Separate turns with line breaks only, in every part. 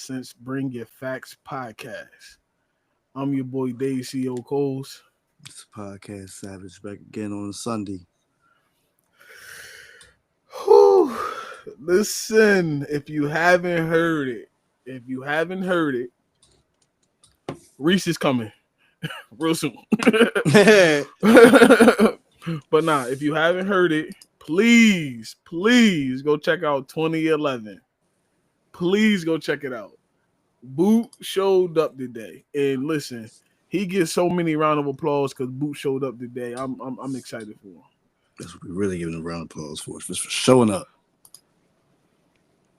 since Bring Your Facts podcast. I'm your boy Dave C.O. Coles.
It's Podcast Savage back again on Sunday.
Whew. Listen, if you haven't heard it, Reese is coming real soon. But nah, if you haven't heard it, please go check out 2011. Please go check it out. Boot showed up today, and listen, he gets so many round of applause because Boot showed up today. I'm excited for him.
That's what we're really giving a round of applause for showing up.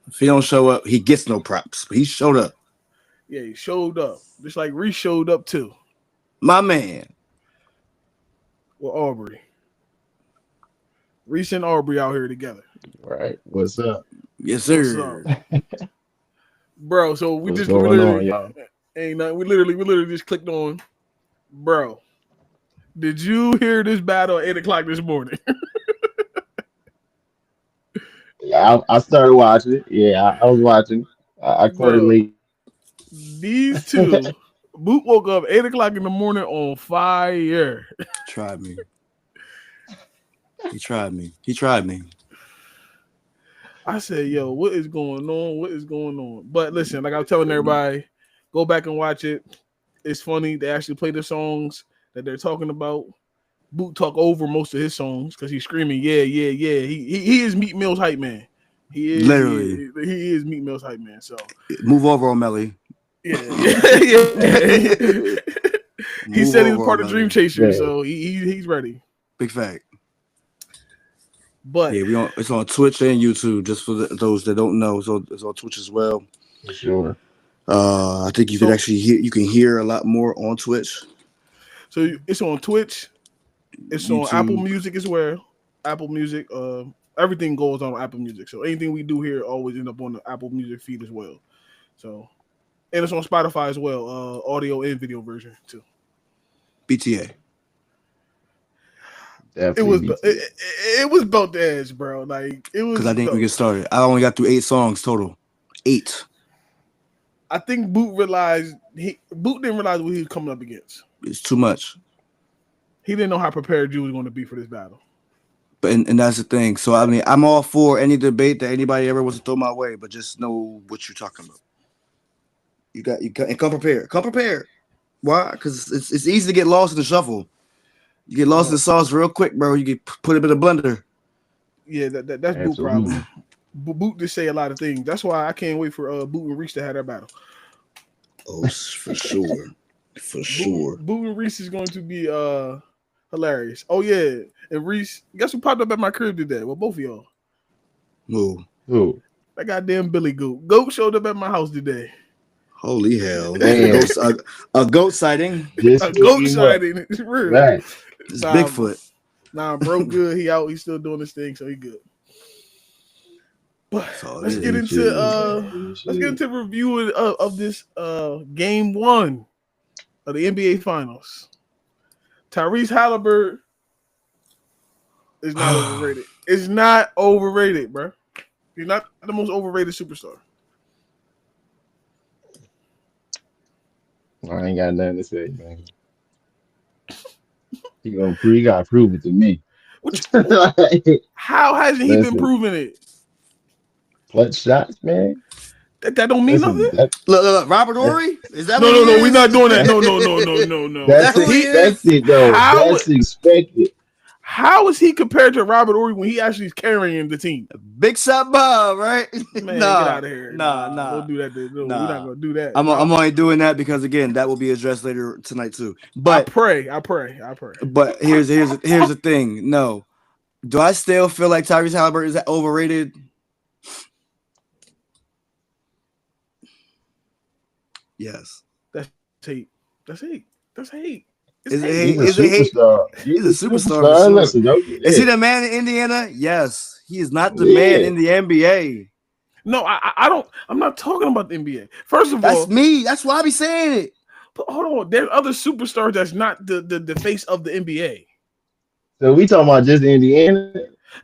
If he don't show up, he gets no props. But he showed up.
Yeah, he showed up. Just like Reese showed up too.
My man.
With Aubrey. Reese and Aubrey out here together.
Right. What's up?
Yes, sir.
What's up? Bro, so we
What's
just
going
literally
on, y'all?
ain't nothing. We literally just clicked on. Bro, did you hear this battle at 8 o'clock this morning?
Yeah, I started watching. Yeah, I was watching. I caught it
Bro,
late.
these two, Boot woke up 8 o'clock in the morning on fire.
Tried me. He tried me.
I said, yo, what is going on? But listen, like I was telling everybody, go back and watch it. It's funny. They actually play the songs that they're talking about. Boot talk over most of his songs because he's screaming, yeah. He is Meat Mill's hype man. He is
Literally.
He is Meat Mill's hype man. So
move over on Melly.
yeah. He said he was part of Dream Chaser, so he's ready.
Big fact.
But
yeah, it's on Twitch and YouTube. Just for those that don't know, so it's on Twitch as well.
For sure.
I think you can actually hear a lot more on Twitch.
So it's on Twitch. It's
YouTube.
on Apple Music as well. Apple Music. Everything goes on Apple Music. So anything we do here always end up on the Apple Music feed as well. So, and it's on Spotify as well. Audio and video version too.
BTA.
It was built to edge, bro. Like it was
because I didn't even get started. I only got through 8 songs total. 8.
I think Boot didn't realize what he was coming up against.
It's too much.
He didn't know how prepared you was going to be for this battle.
But and that's the thing. So I mean, I'm all for any debate that anybody ever wants to throw my way, but just know what you're talking about. You and come prepared. Come prepared. Why? Because it's easy to get lost in the shuffle. You get lost in the sauce real quick, bro. You get put it in a blender.
Yeah, that's Boot problem. Boot just say a lot of things. That's why I can't wait for Boot and Reese to have their battle.
Oh, for sure. For sure.
Boot and Reese is going to be hilarious. Oh yeah. And Reese, guess who popped up at my crib today? Well, both of y'all.
Who?
That goddamn Billy Goat. Goat showed up at my house today.
Holy hell. A goat sighting.
A goat sighting. It's real.
Right.
It's Bigfoot.
Nah, bro, good. He out. He's still doing his thing, so he good. But let's get into a review of this game 1 of the NBA Finals. Tyrese Halliburton is not overrated. It's not overrated, bro. He's not the most overrated superstar.
I ain't got nothing to say, man. You gotta prove it to me.
How hasn't he been proving it?
Clutch shots, man.
That don't mean nothing.
Look, Robert Horry? Is that
no, we're not doing that. No.
That's it, though. That's expected.
How is he compared to Robert Horry when he actually is carrying the team?
Big shot Bob, right?
Man, get out of here.
Nah.
Don't do that. No, we're not gonna do that.
I'm only doing that because again, that will be addressed later tonight too. But
I pray.
But here's the thing. No, do I still feel like Tyrese Halliburton is overrated? Yes.
That's hate. Is it hate?
He's a superstar.
Is he the man in Indiana? Yes. He is not the man in the NBA.
No, I don't. I'm not talking about the NBA. First of all,
that's me. That's why I be saying it.
But hold on, there's other superstars that's not the face of the NBA.
So we talking about just Indiana?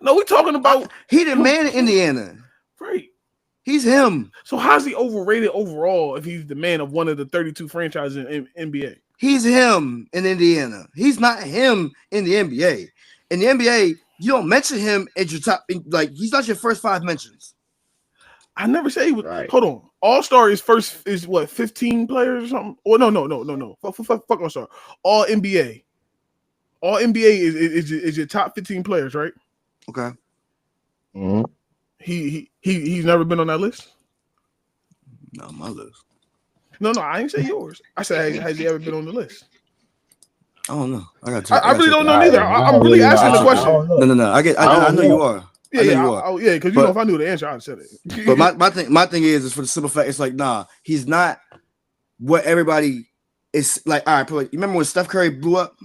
No, we talking about
he the man in Indiana.
Right.
He's him.
So how's he overrated overall if he's the man of one of the 32 franchises in NBA?
He's him in Indiana. He's not him in the NBA. In the NBA, you don't mention him at your top. Like he's not your first 5 mentions.
I never say he was.
Right.
Hold on. All-Star is what 15 players or something? Or no. Fuck All-Star. All NBA. All NBA is your top 15 players, right?
Okay.
Mhm.
He's never been on that list.
No, my list.
No, I didn't say yours. I said has he ever been on the list?
I don't know. I got.
I really don't know
I-
neither.
I
I'm
don't
really
really know.
asking the
I
question.
don't know.
No. I
don't
know
know.
you are. I know you are.
Yeah, because
But-
if I knew the answer, I'd have said it.
But my thing is for the simple fact, it's like, nah, he's not what everybody is like. All right, you remember when Steph Curry blew up?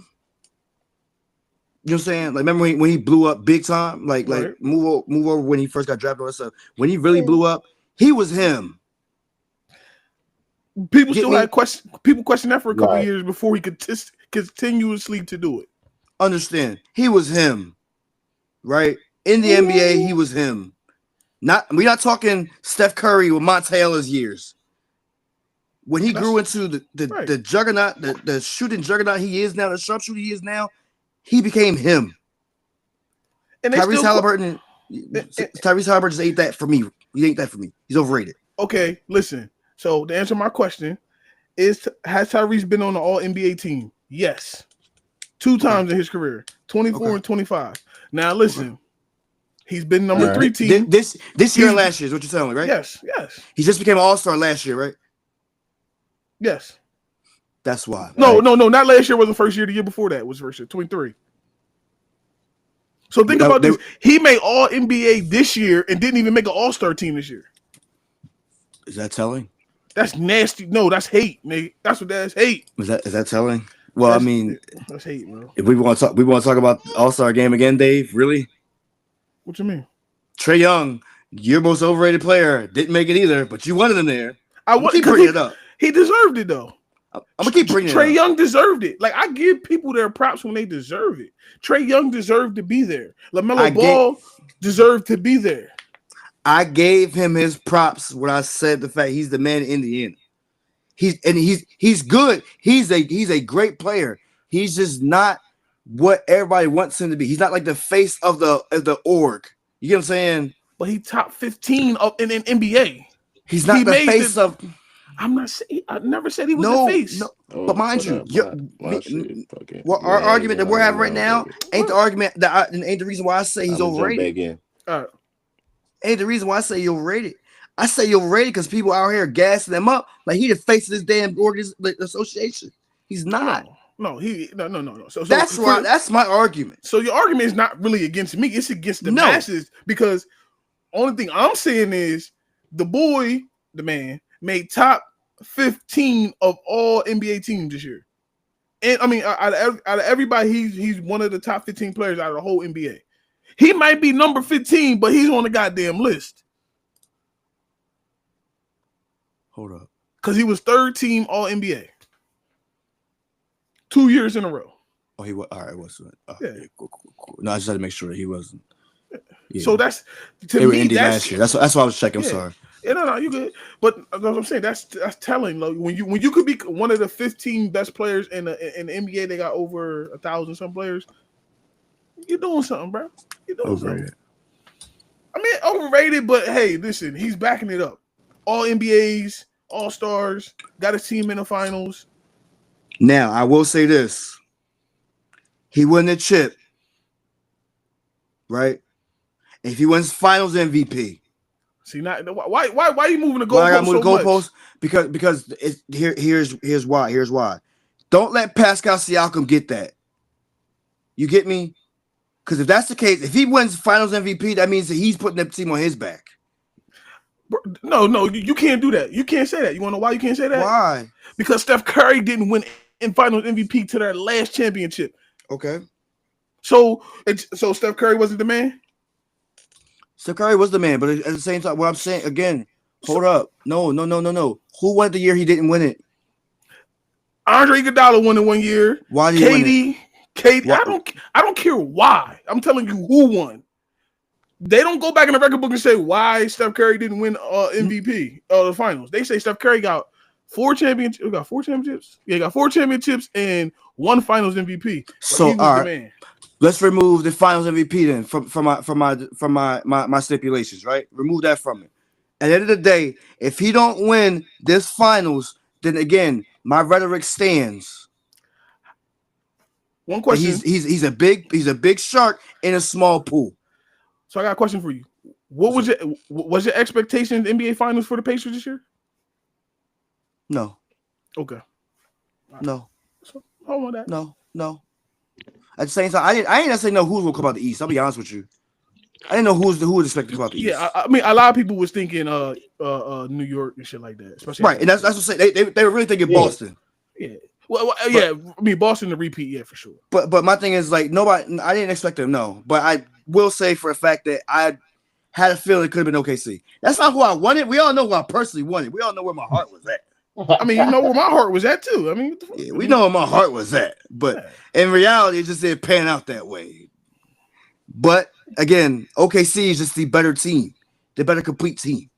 You know what I'm saying? Like, remember when he blew up big time? Like
Right.
move over when he first got drafted or stuff. When he really blew up, he was him.
People
Get
still
me?
had question. People questioned that for a couple
Right.
years before he could continuously to do it.
Understand? He was him, right? In the NBA, he was him. We're not talking Steph Curry or Monta Ellis years. When he grew into
right.
the juggernaut, the shooting juggernaut he is now, the sharpshooter he is now, he became him.
And they
Tyrese
still
Halliburton just ate that for me. He ate that for me. He's overrated.
okay. Listen. So to answer my question, has Tyrese been on the All NBA team? Yes, 2 times in his career, 24 and 25. Now listen, he's been number
All
3
right.
team.
This year and last year is what you're telling me, right?
Yes.
He just became an all-star last year, right?
Yes.
That's why.
No. Not last year was the first year. The year before that was first year, 23. So think about this. He made All NBA this year and didn't even make an All-Star team this year.
Is that telling?
That's nasty. No, that's hate, Nate. That's what that's hate.
Is that telling? Well, I mean,
that's hate, bro.
if we want to talk about the All-Star game again, Dave. Really?
What you mean?
Trae Young, your most overrated player, didn't make it either, but you wanted him there.
I want
keep bringing it up.
He deserved it though.
I'm gonna keep bringing it up.
Trae Young deserved it. Like I give people their props when they deserve it. Trae Young deserved to be there. LaMelo Ball deserved to be there.
I gave him his props when I said the fact he's the man in Indiana. He's good. He's a great player. He's just not what everybody wants him to be. He's not like the face of the org. You get what I'm saying?
But he top 15 up in NBA.
He's not the face of.
I'm not saying. I never said he was the face.
No. But mind you, our argument that we're having right now ain't the argument that ain't the reason why I say he's overrated. Ain't the reason why I say you're overrated. I say you're overrated because people out here gassing him up like he the face of this damn association. He's not.
No. So
that's my argument.
So your argument is not really against me; it's against the masses because only thing I'm saying is the man, made top 15 of all NBA teams this year. And I mean, out of everybody, he's one of the top 15 players out of the whole NBA. He might be number 15, but he's on the goddamn list.
Hold up.
Because he was 3rd team all NBA. 2 years in a row.
Oh, he was all right. Wasn't
yeah.
Cool. No, I just had to make sure that he wasn't.
Yeah. So that's
to me. Indy last year. That's why I was checking. I'm sorry.
Yeah, no, you good. But as I'm saying, that's telling. Like, when you could be one of the 15 best players in the NBA, they got over 1,000 some players. You're doing something, bro. You're doing
overrated.
Something. I mean, overrated, but hey, listen, he's backing it up. All NBAs, All Stars, got his team in the finals.
Now, I will say this: he won the chip, right? If he wins Finals MVP.
See, why are you moving the goalpost?
Why I gotta move the goalpost?
Much?
Because here's why. Don't let Pascal Siakam get that. You get me? Because if that's the case, if he wins Finals MVP, that means that he's putting the team on his back.
No, you can't do that. You can't say that. You want to know why you can't say that?
Why?
Because Steph Curry didn't win in Finals MVP to their last championship.
Okay.
So Steph Curry wasn't the man?
Steph Curry was the man, but at the same time, what I'm saying again, hold up. No. Who won the year he didn't win it?
Andre Iguodala won it 1 year.
Why did he win it?
Katie, I don't care why. I'm telling you who won. They don't go back in the record book and say why Steph Curry didn't win MVP the finals. They say Steph Curry got 4 championships. Yeah, he got 4 championships and 1 finals MVP. But
So
he was
all
the
right,
man.
let's remove the finals MVP then from my stipulations, right? Remove that from it. At the end of the day, if he don't win this finals, then again, my rhetoric stands.
One question.
He's a big shark in a small pool.
So I got a question for you. What was your expectation in the NBA finals for the Pacers this year?
No,
Okay.
no,
So, I want that.
no. At the same time, I didn't necessarily know who was gonna come out the East. I'll be honest with you. I didn't know who was expected to come out the East.
Yeah, I mean, a lot of people was thinking New York and shit like that, especially
right, and that's what I'm saying. They were really thinking Boston.
Yeah. Well, yeah. I mean, Boston to repeat, yeah, for sure.
But my thing is like nobody. I didn't expect them, no. But I will say for a fact that I had a feeling it could have been OKC. That's not who I wanted. We all know who I personally wanted. We all know where my heart was at.
I mean, you know where my heart was at too. I mean,
yeah, we know where my heart was at. But in reality, it just didn't pan out that way. But again, OKC is just the better team, the better complete team.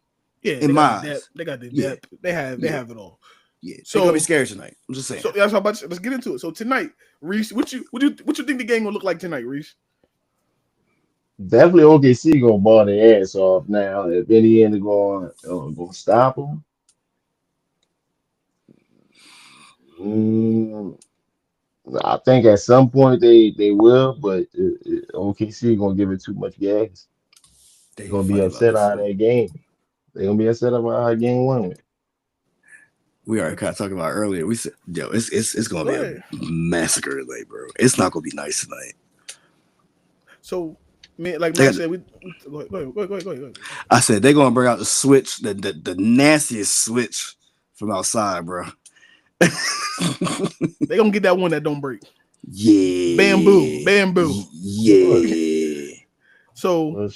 Yeah,
in my eyes,
they got the depth. They have it all.
Yeah, so they're gonna be scared tonight. I'm just saying.
So that's how much. Let's get into it. So tonight, Reese, what you think the game gonna look like tonight, Reese?
Definitely OKC gonna ball their ass off now. If Indiana going go stop them, I think at some point they will, but OKC gonna give it too much gas. They're gonna be upset out of that game. They're gonna be upset about how game one went.
We already kind of talked about earlier. We said, yo, it's gonna be a massacre tonight, bro. It's not gonna be nice tonight.
So, man, like Matt said, go ahead.
I said they're gonna bring out the switch, the nastiest switch from outside, bro.
They gonna get that one that don't break.
Yeah,
bamboo.
Yeah.
So,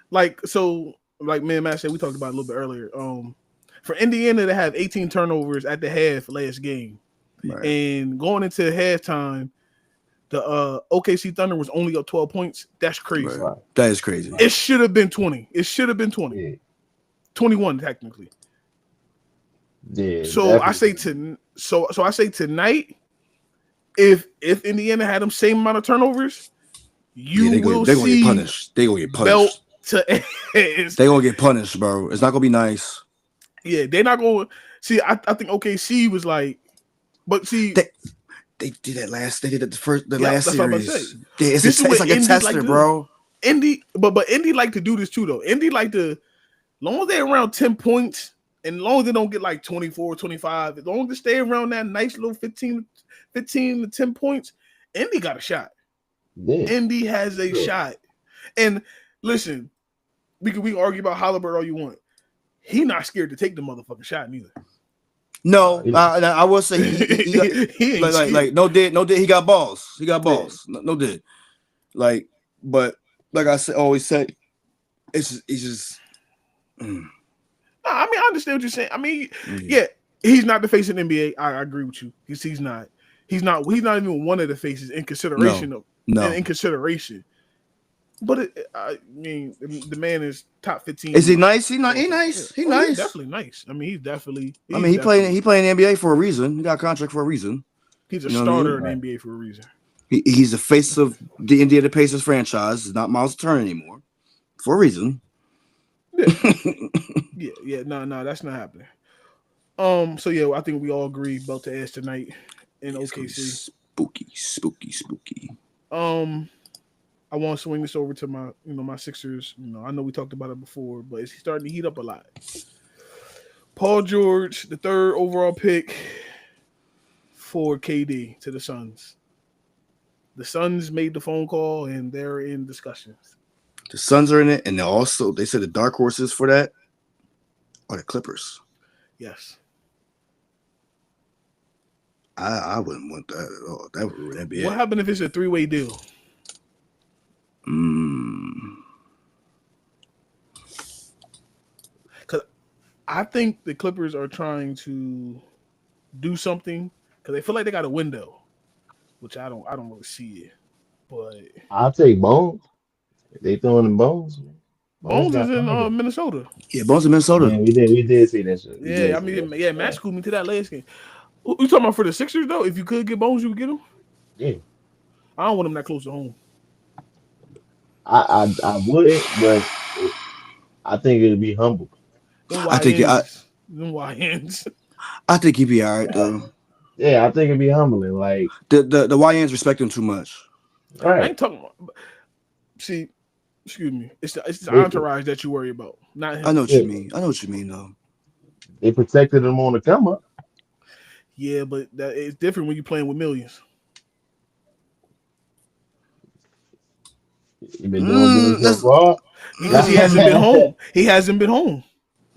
like me and Matt said, we talked about it a little bit earlier. For Indiana to have 18 turnovers at the half last game, right, and going into halftime, the OKC Thunder was only up 12 points. That's crazy.
Right. That is crazy.
It should have been 20. It should have been 20.
Yeah.
21 technically.
Yeah.
So definitely. I say tonight, if Indiana had them same amount of turnovers, will
they're
see
gonna get punished. They're gonna get punished.
Belt to ass.
They're gonna get punished, bro. It's not gonna be nice.
Yeah, they're not going. See, I think OKC was like, but see,
they did that last. They did it the last series.
It's
like a tester,
like
bro.
Indy, but Indy like to do this too, though. Indy like to, long as they're around 10 points, and long as they don't get like 24, 25, as long as they stay around that nice little 15 to 10 points, Indy got a shot. Yeah. Indy has a shot. And listen, we can argue about Halliburton all you want. He not scared to take the motherfucking shot neither.
No, I will say he like no did he got balls. He got balls. Yeah. No did. Like, but like I always say, it's just.
I mean, I understand what you're saying. I mean, yeah, he's not the face of the NBA. I agree with you. He's not. He's not even one of the faces in consideration. In consideration. But I mean, the man is top 15.
Is he nice? He's nice. He's nice.
He's definitely nice. I mean, he's definitely.
He playing the NBA for a reason. He got a contract for a reason.
He's a starter in the NBA for a reason.
He's the face of the Indiana Pacers franchise. It's not Miles Turner anymore, for a reason.
Yeah. No, that's not happening. So yeah, I think we all agree about the ass tonight in OKC.
Spooky.
I want to swing this over to my Sixers. I know we talked about it before, but it's starting to heat up a lot. Paul George, the 3rd overall pick for KD to the Suns. The Suns made the phone call and they're in discussions.
The Suns are in it, and they said the dark horses for that are the Clippers.
Yes.
I wouldn't want that at all. That would ruin NBA.
What happened if it's a 3-way deal? Because I think the Clippers are trying to do something because they feel like they got a window, which I don't really see it. But
I'll take both. They throwing them bones. Man. Bones
Bones is
got
in
power.
Minnesota.
Yeah, Bones in Minnesota.
Yeah, we did see that shit. We
Yeah,
did
I
see
mean,
that shit.
yeah, Matt schooled me to that last game. You talking about for the Sixers though? If you could get Bones, you would get him.
Yeah,
I don't want him that close to home.
I wouldn't, but I think it'd be humble.
Them
I think I
YNs, them YNs.
I think he'd be all right though.
Yeah, I think it'd be humbling. Like,
The YNs respect him too much.
I
right?
ain't talking. See, excuse me. It's the
They
entourage that you worry about, not
I
him.
know what you
yeah,
mean. I know what you mean though.
they protected him on the come up.
Yeah, but it's different when you're playing with millions
He been doing good so
That's
far.
because he hasn't been home. He hasn't been home.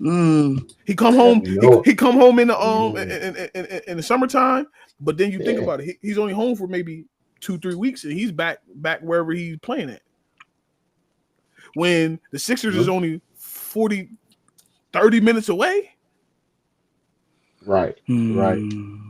mm,
He come home.
We
He,
know it.
he come home in the
We know it.
in the summertime. But then you think
Yeah,
about it. He's only home for maybe 2-3 weeks, and he's back wherever he's playing at. When the Sixers is
true.
only 40-30 minutes away,
Right, right.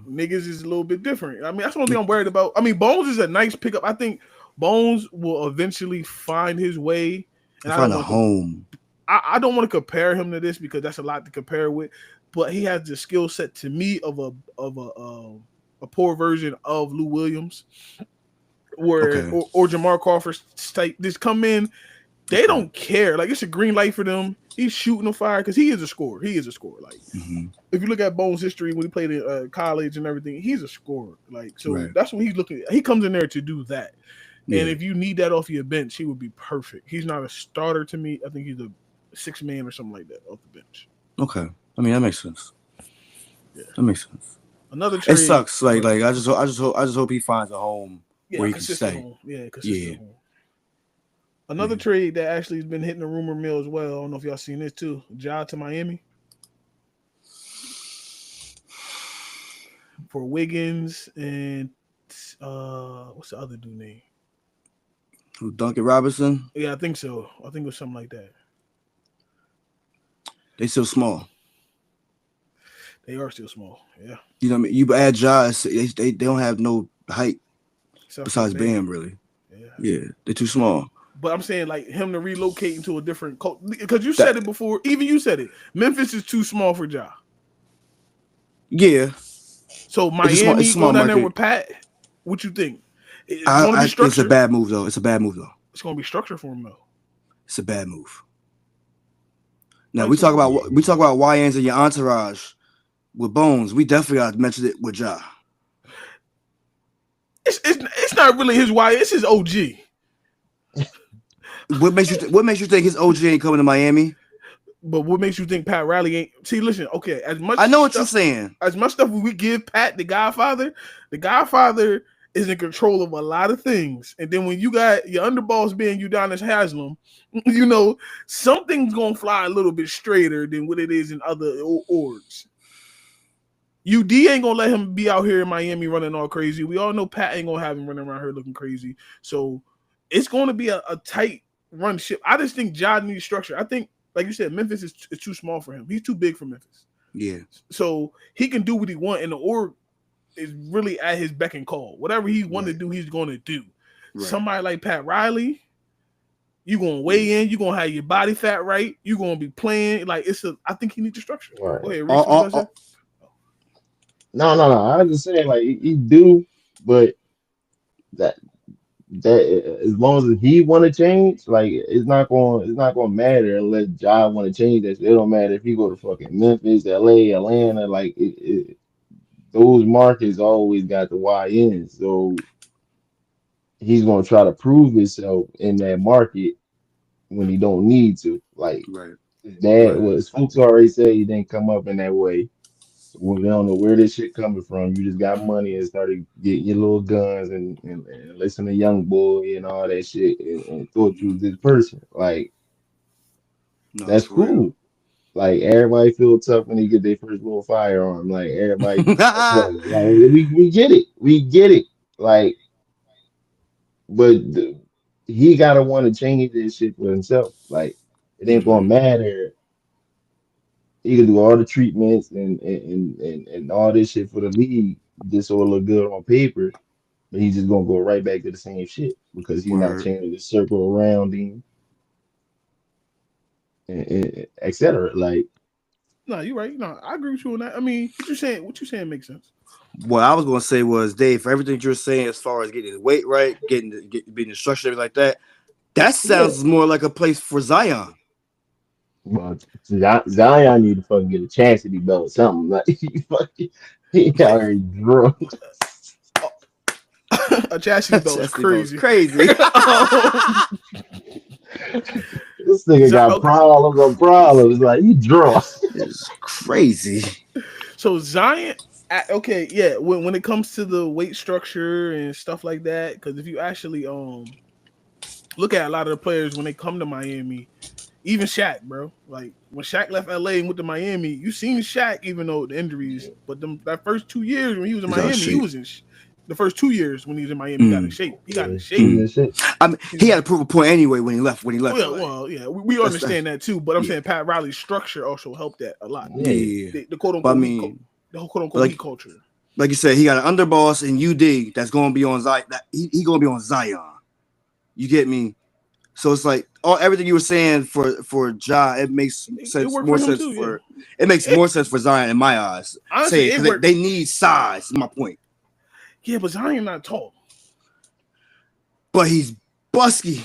niggas is a little bit different. I mean, that's the only thing I'm worried about. I mean, Bones is a nice pickup. I think Bones will eventually find his way, and I
find
don't
a
want to.
home.
I don't want to compare him to this because that's a lot to compare with. But he has the skill set to me of a poor version of Lou Williams, where
Okay.
or Jamar Crawford type. Just come in, they
Okay.
don't care. Like it's a green light for them. He's shooting a fire because he is a scorer. He is a scorer. Like
hmm
if you look at Bones' history when he played in college and everything, he's a scorer. Like so
Right.
that's what he's looking at. He comes in there to do that. And
Yeah.
if you need that off your bench, he would be perfect. He's not a starter to me. I think he's a 6 man or something like that off the bench.
Okay. I mean that makes sense.
Yeah.
That makes sense.
Another
It
trade.
sucks. Like I just hope he finds a home
Yeah,
where
a
he can
consistent
stay.
home. Yeah,
Yeah.
consistent home. Another
Yeah.
trade that actually has been hitting the rumor mill as well. I don't know if y'all seen this too. Ja to Miami for Wiggins and what's the other dude name?
Who, Duncan Robinson?
Yeah, I think so. I think it was something like that.
They still small.
They are still small. Yeah.
You know what I mean? You add Ja, they don't have no height
Except for
besides
Bam.
Bam really.
Yeah.
Yeah, they're too small.
But I'm saying like him to relocate into a different culture because you
That
said it before. Even you said it. Memphis is too small for Ja.
yeah,
So
it's a
Miami
small
going down there
market.
with Pat. What you think? It's going to be
I it's a
structured.
bad move though. It's a bad move though.
It's going to be structured for him though.
It's a bad move. Now
Like so,
we talk about YNs and your entourage with Bones. We definitely got to mention it with Ja.
it's not really his wife. It's his OG.
What makes you think his OG ain't coming to Miami?
But what makes you think Pat Riley ain't? See, listen. Okay,
I know what you're saying.
as much stuff we give Pat the Godfather is in control of a lot of things. And then when you got your underboss being Udonis Haslam, you know something's gonna fly a little bit straighter than what it is in other orgs. UD ain't gonna let him be out here in Miami running all crazy. We all know Pat ain't gonna have him running around here looking crazy. So it's gonna be a tight run ship. I just think Ja needs structure. I think, like you said, Memphis is too small for him. He's too big for Memphis.
Yeah.
So he can do what he want, and the org is really at his beck and call. Whatever he want to do, he's going to do. Right. Somebody like Pat Riley, you gonna weigh in. You gonna have your body fat right. You gonna be playing like it's a. I think he needs a structure.
Right.
Go ahead, Reese. What you say?
No. I was just saying, like he do, but that as long as he want to change, like it's not going to matter unless Ja want to change that. It don't matter if he go to fucking Memphis, LA, Atlanta, like those markets always got the YN. So he's gonna try to prove himself in that market when he don't need to. Like
Right.
his dad was folks already said he didn't come up in that way. Well, we don't know where this shit coming from. You just got money and started getting your little guns and listen to Young Boy and all that shit and thought you was this person. Like
No,
that's
for real.
cool. Like everybody feel tough when they get their first little firearm. Like everybody, that's what. Like we get it. We get it. Like, but he gotta want to change this shit for himself. Like it ain't gonna matter. He can do all the treatments and all this shit for the league just so it look good on paper, but he's just gonna go right back to the same shit because he's not
Word.
changing the circle around him. and etc. Like,
No, you're right. No, I agree with you on that. I mean, what you saying makes sense.
What I was gonna say was, Dave, for everything you're saying as far as getting the weight right, being instructed, everything like that, that
yeah,
sounds more like a place for Zion.
but Zion need to fucking get a chance to be better something. Like, he
But
out here drunk.
a chastity belt is
Chastity Bell's
crazy.
crazy.
This nigga got
Okay,
problems on problems. Like, he drunk.
It's crazy.
so Zion. Okay, yeah. When it comes to the weight structure and stuff like that, because if you actually look at a lot of the players when they come to Miami, even Shaq, bro. Like when Shaq left LA and went to Miami, you seen Shaq, even though the injuries, but that first 2 years when he was in
He's out of
Miami, he
shape.
was in. The first 2 years when he was in Miami, he got in
Mm.
shape. He got in
Yeah,
shape.
he
Mm.
is shit.
I mean, he had to prove a point anyway when he left. When he left
Well,
LA,
well, yeah, we
that's
understand that too. But I'm
yeah,
saying Pat Riley's structure also helped that a lot.
Yeah,
yeah.
The quote
But I
unquote
mean,
the quote
but
unquote heat culture.
like you said, he got an underboss in UD that's going to be on Zion. He going to be on Zion. You get me? So it's like everything you were saying for Ja, it makes
It
sense
worked for
more
him
sense
too. Yeah.
for it makes
It
more sense for Zion in my eyes.
honestly
Say
it
because
worked.
they need size. Is my point.
Yeah, but Zion not tall.
But he's busky.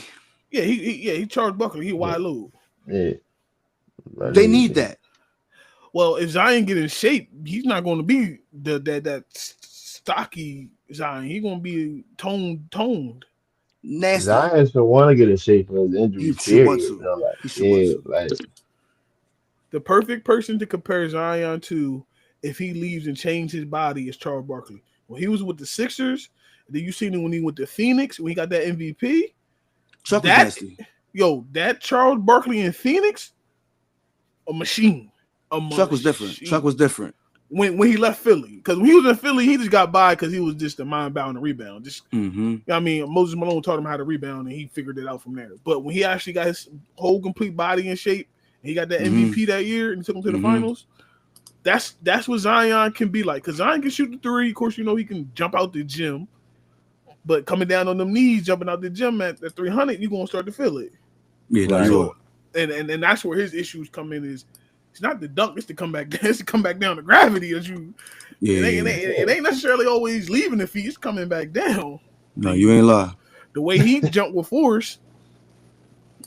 Yeah, he charged Buckley. He
yeah,
wide load.
yeah. That
They need
nigga,
that.
Well, if Zion get in shape, he's not going to be that stocky Zion. He's going to be toned.
Nasty.
Zion should want to get in shape for his
He
injuries.
should want
Period.
to.
You know, like,
He should want
yeah,
to.
like,
The perfect person to compare Zion to if he leaves and change his body is Charles Barkley. When he was with the Sixers, then you seen him when he went to Phoenix when he got that MVP.
Chuck was
That
nasty.
that Charles Barkley in Phoenix, a machine, a
Chuck was different. Chuck
machine.
was different.
When he left Philly, because when he was in Philly, he just got by because he was just a mind bound and rebound. Just
Mm-hmm.
I mean, Moses Malone taught him how to rebound, and he figured it out from there. But when he actually got his whole complete body in shape, and he got that
Mm-hmm.
MVP that year and took him to the
Mm-hmm.
finals. That's what Zion can be like. Because Zion can shoot the three. Of course, he can jump out the gym. But coming down on them knees, jumping out the gym at 300, you're gonna start to feel it.
Yeah, no,
right.
you are.
So, and that's where his issues come in. Is it's not the dunk, it's to come back down. It's to come back down to gravity. That you,
Yeah.
it ain't necessarily always leaving the feet. It's coming back down.
No, you ain't lie.
The way he jumped with force.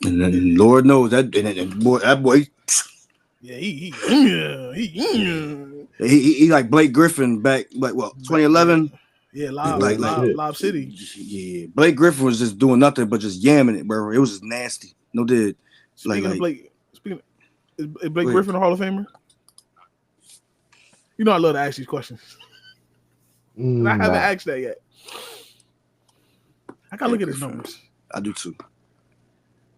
And then Lord knows that boy,
Yeah,
he like Blake Griffin back like what 2011.
Yeah,
Real shit.
Lob City.
Yeah, Blake Griffin was just doing nothing but just yamming it, bro. It was just nasty. No did
Speaking of Blake, is Blake
Wait.
Griffin a Hall of Famer? You know I love to ask these questions. And I haven't
Nah.
asked that yet. I gotta look at his
Griffin.
numbers.
I do too.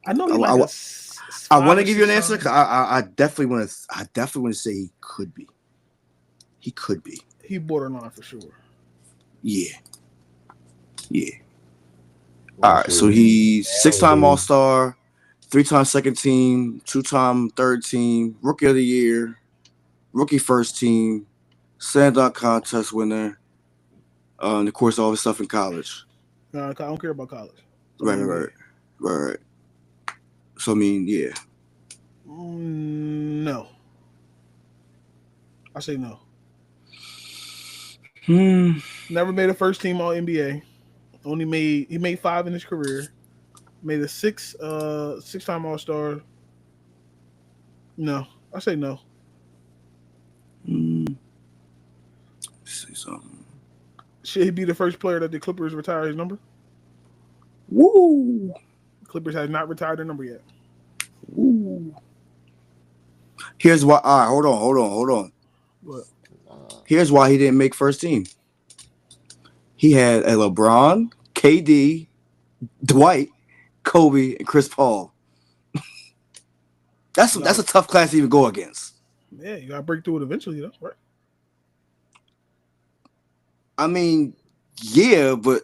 I know he
I
like
want to give you an answer because I definitely want to say he could be. He could be.
He borderline for sure.
Yeah. All right, so he's 6-time All-Star, 3-time second team, 2-time third team, Rookie of the Year, Rookie first team, slam dunk contest winner, and of course all his stuff in college.
No, I don't care about college.
Right. So I mean, yeah.
No. I say no. Never made a first team All NBA. He made 5 in his career. Made a 6-time All Star. No, I say no.
Let's see something.
Should he be the first player that the Clippers retire his number?
Woo!
Clippers have not retired their number yet.
Woo! Here's why. All right, hold on.
What?
Here's why he didn't make first team. He had a LeBron, KD, Dwight, Kobe, and Chris Paul. That's a tough class to even go against.
Yeah, you gotta break through it eventually, though, right?
I mean, yeah, but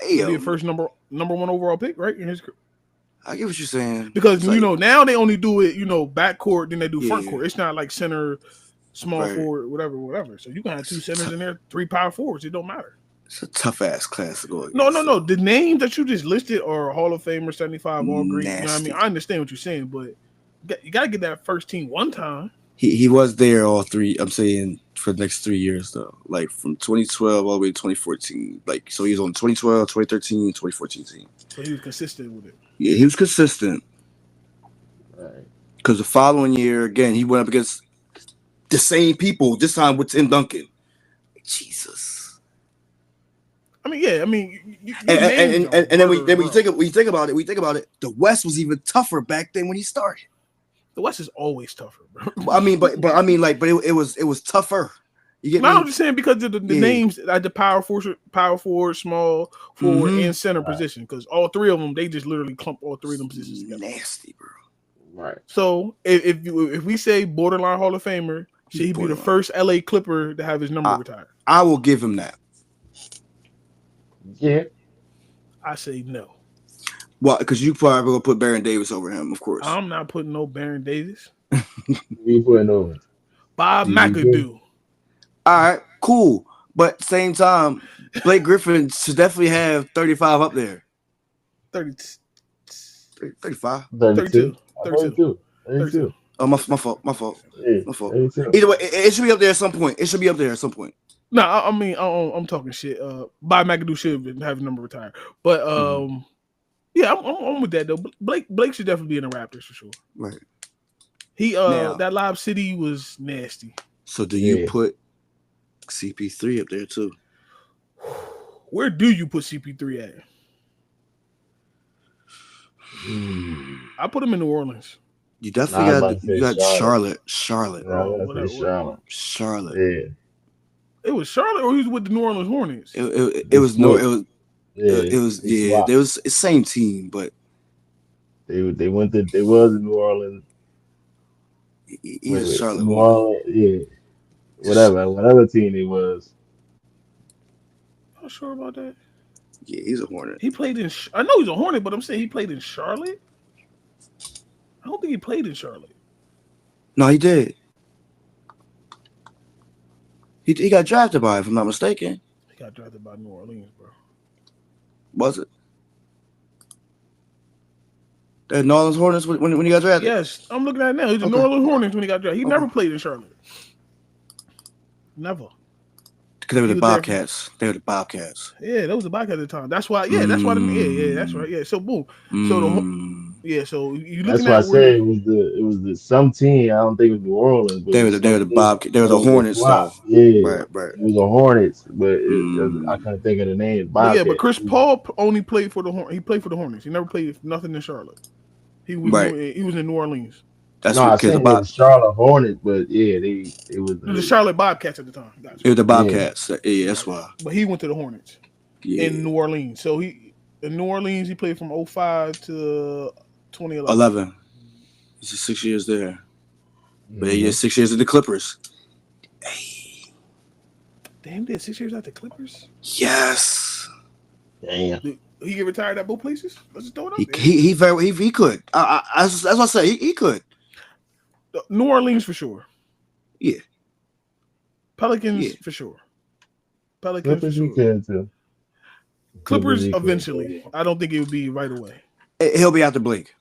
He'll be a first number 1 overall pick, right? In his career.
I get what you're saying.
Because now they only do it, backcourt, then they do front
Yeah.
court. It's not like center, small forward, whatever. So you can have 2 centers in there, 3 power forwards. It don't matter.
It's a tough ass class to go against.
No. The names that you just listed are Hall of Famer, 75, all great.
Nasty.
You know what I mean? I understand what you're saying, but you got to get that first team one time.
He was there all three. I'm saying for the next 3 years though, like from 2012 all the way to 2014. Like so, he was on 2012, 2013, 2014 team.
So he was consistent with it.
Yeah, he was consistent.
Right.
Because the following year, again, he went up against the same people. This time with Tim Duncan. Jesus.
I mean, yeah. I mean,
And then when you think about it, the West was even tougher back then when he started.
The West is always tougher, bro.
It was tougher. You get me?
I'm just saying because of the names at the power forward, small forward, and center position. Because all three of them, they just literally clump all three of them positions together.
Nasty, bro.
Right.
So if we say borderline Hall of Famer, should he be the first LA Clipper to have his number retired?
I will give him that.
Yeah.
I say no.
Well, because you probably will put Baron Davis over him, of course.
I'm not putting no Baron Davis.
We putting over
Bob McAdoo.
All right, cool. But same time, Blake Griffin should definitely have 35 up there.
35.
32.
32.
Oh, my fault. My fault.
Yeah,
My fault.
32.
Either way, it should be up there at some point.
No, I mean, I'm talking shit. Bob McAdoo should have his number retired. But yeah, I'm with that though. Blake should definitely be in the Raptors for sure.
Right.
He that Lob City was nasty.
So do you put CP3 up there too?
Where do you put CP3 at? I put him in New Orleans.
You definitely got Charlotte.
Charlotte. Yeah.
It was Charlotte, or he was with the New Orleans Hornets.
It was the same team, but
they was in New Orleans.
He was Charlotte.
New Orleans, yeah. Whatever team it was.
I'm not sure about that.
Yeah, he's a Hornet.
He played in. I know he's a Hornet, but I'm saying he played in Charlotte. I don't think he played in Charlotte.
No, he did. He got drafted by, if I'm not mistaken.
He got drafted by New Orleans, bro.
Was it? The New Orleans Hornets when he got drafted?
Yes, I'm looking at it now. He's the New Orleans Hornets when he got drafted. He never played in Charlotte. Never.
Because they were the Bobcats. They were the Bobcats.
Yeah, that was the Bobcats at the time. That's why. Yeah, that's why. Yeah, that's right. Yeah. So boom. So so you looking
that's why I said it was the some team. I don't think it was New Orleans. But
they were the Bobcats. They were the Hornets. Though.
Yeah,
right.
It was the Hornets, but I couldn't think of the name.
Yeah, but Chris Paul only played for the Hornets. He played for the Hornets. He never played nothing in Charlotte. He was in New Orleans.
That's I said the Charlotte Hornets, but yeah, it was
the Charlotte Bobcats at the time. Gotcha.
It was the Bobcats. Yeah, that's why.
But he went to the Hornets in New Orleans. So in New Orleans, he played from 2005 to 2011.
He's 6 years there. But he had 6 years at the Clippers. Hey.
Damn, did 6 years at the Clippers?
Yes.
Damn.
He get retired at both places? Let's just throw it up there.
He could. That's what I say. He could.
New Orleans for sure.
Yeah.
Pelicans for sure. Pelicans
Clippers
for sure.
Too.
Clippers eventually. I don't think it would be right away.
He'll be after Blake.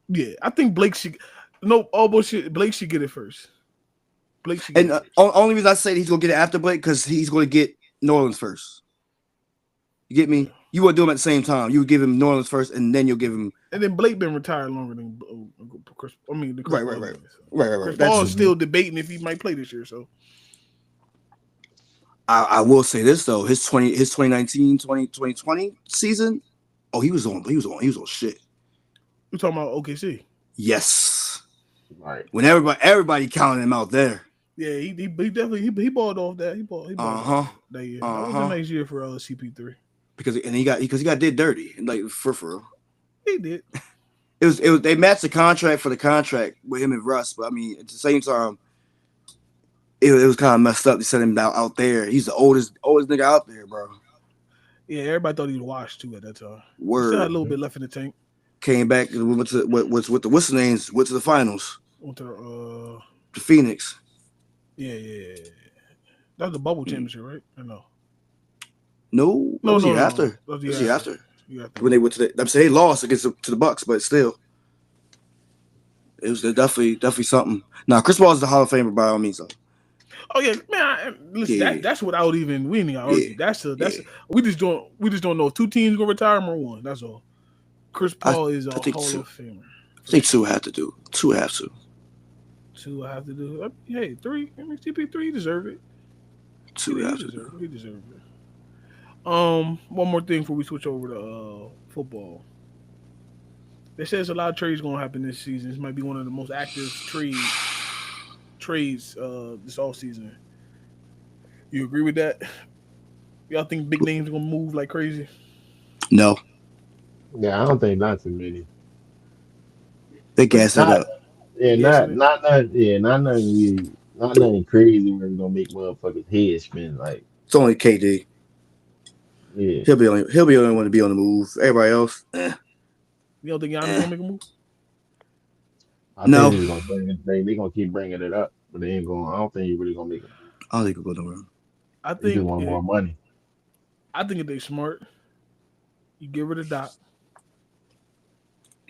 Yeah, I think Blake should. No, all bullshit. Blake should get it first. Blake should.
And only reason I say he's gonna get it after Blake because he's gonna get New Orleans first. You get me? You would do him at the same time. You would give him New Orleans first, and then you'll give him.
And then Blake been retired longer than Chris. I mean, the Chris
right.
Chris Paul's still debating if he might play this year. So
I will say this though: his 2019, 2020 season. Oh, he was on shit.
We're talking about OKC.
Yes.
Right.
When everybody counted him out there.
Yeah, he definitely he balled off that. He balled that year. That was a nice year for CP3.
Because he got did dirty, like for real.
He did.
It was they matched the contract for the contract with him and Russ, but I mean at the same time, it was kind of messed up. They set him out there. He's the oldest nigga out there, bro.
Yeah, everybody thought he was washed too at that time.
Word.
Still had a little bit left in the tank.
Came back and went to with the what's the names? Went to the finals.
Went to
the Phoenix.
Yeah. That was the bubble championship, right? I know.
No, what was the year after?
That was
It was the year after.
Yeah,
When they went to I'm saying they lost against to the Bucks, but still, it was definitely something. Now, Chris Paul is the Hall of Famer by all means. Though.
Oh yeah, man. Listen,
Yeah.
that's without even we ain't gotta argue.
Yeah.
We just don't know if 2 teams gonna retire him or 1. That's all. Chris Paul is a
I think
Hall
2.
of Famer.
I think 2 have to do. 2 have to.
2 I have to do. Hey, 3. I mean, CP3 he deserve it.
2
He
have to
deserve
do.
it. He deserve it. One more thing before we switch over to football. They say there's a lot of trades gonna happen this season. This might be one of the most active trades this all season. You agree with that? Y'all think big names are gonna move like crazy?
No,
Yeah, I don't think not too many.
they gas it
Not
up.
yeah,
Yes,
not
man.
not not yeah, not nothing really, not nothing crazy where it's gonna make motherfuckers head spin. Like
It's only KD.
yeah,
He'll be the only one to be on the move. Everybody else,
You don't think Giannis
eh.
gonna make a move?
I think
No,
they're gonna they gonna keep bringing it up, but they ain't going. I don't think you really gonna make them.
I don't think he'll go nowhere.
I
They just
think
want more money.
if they smart, you get rid of Doc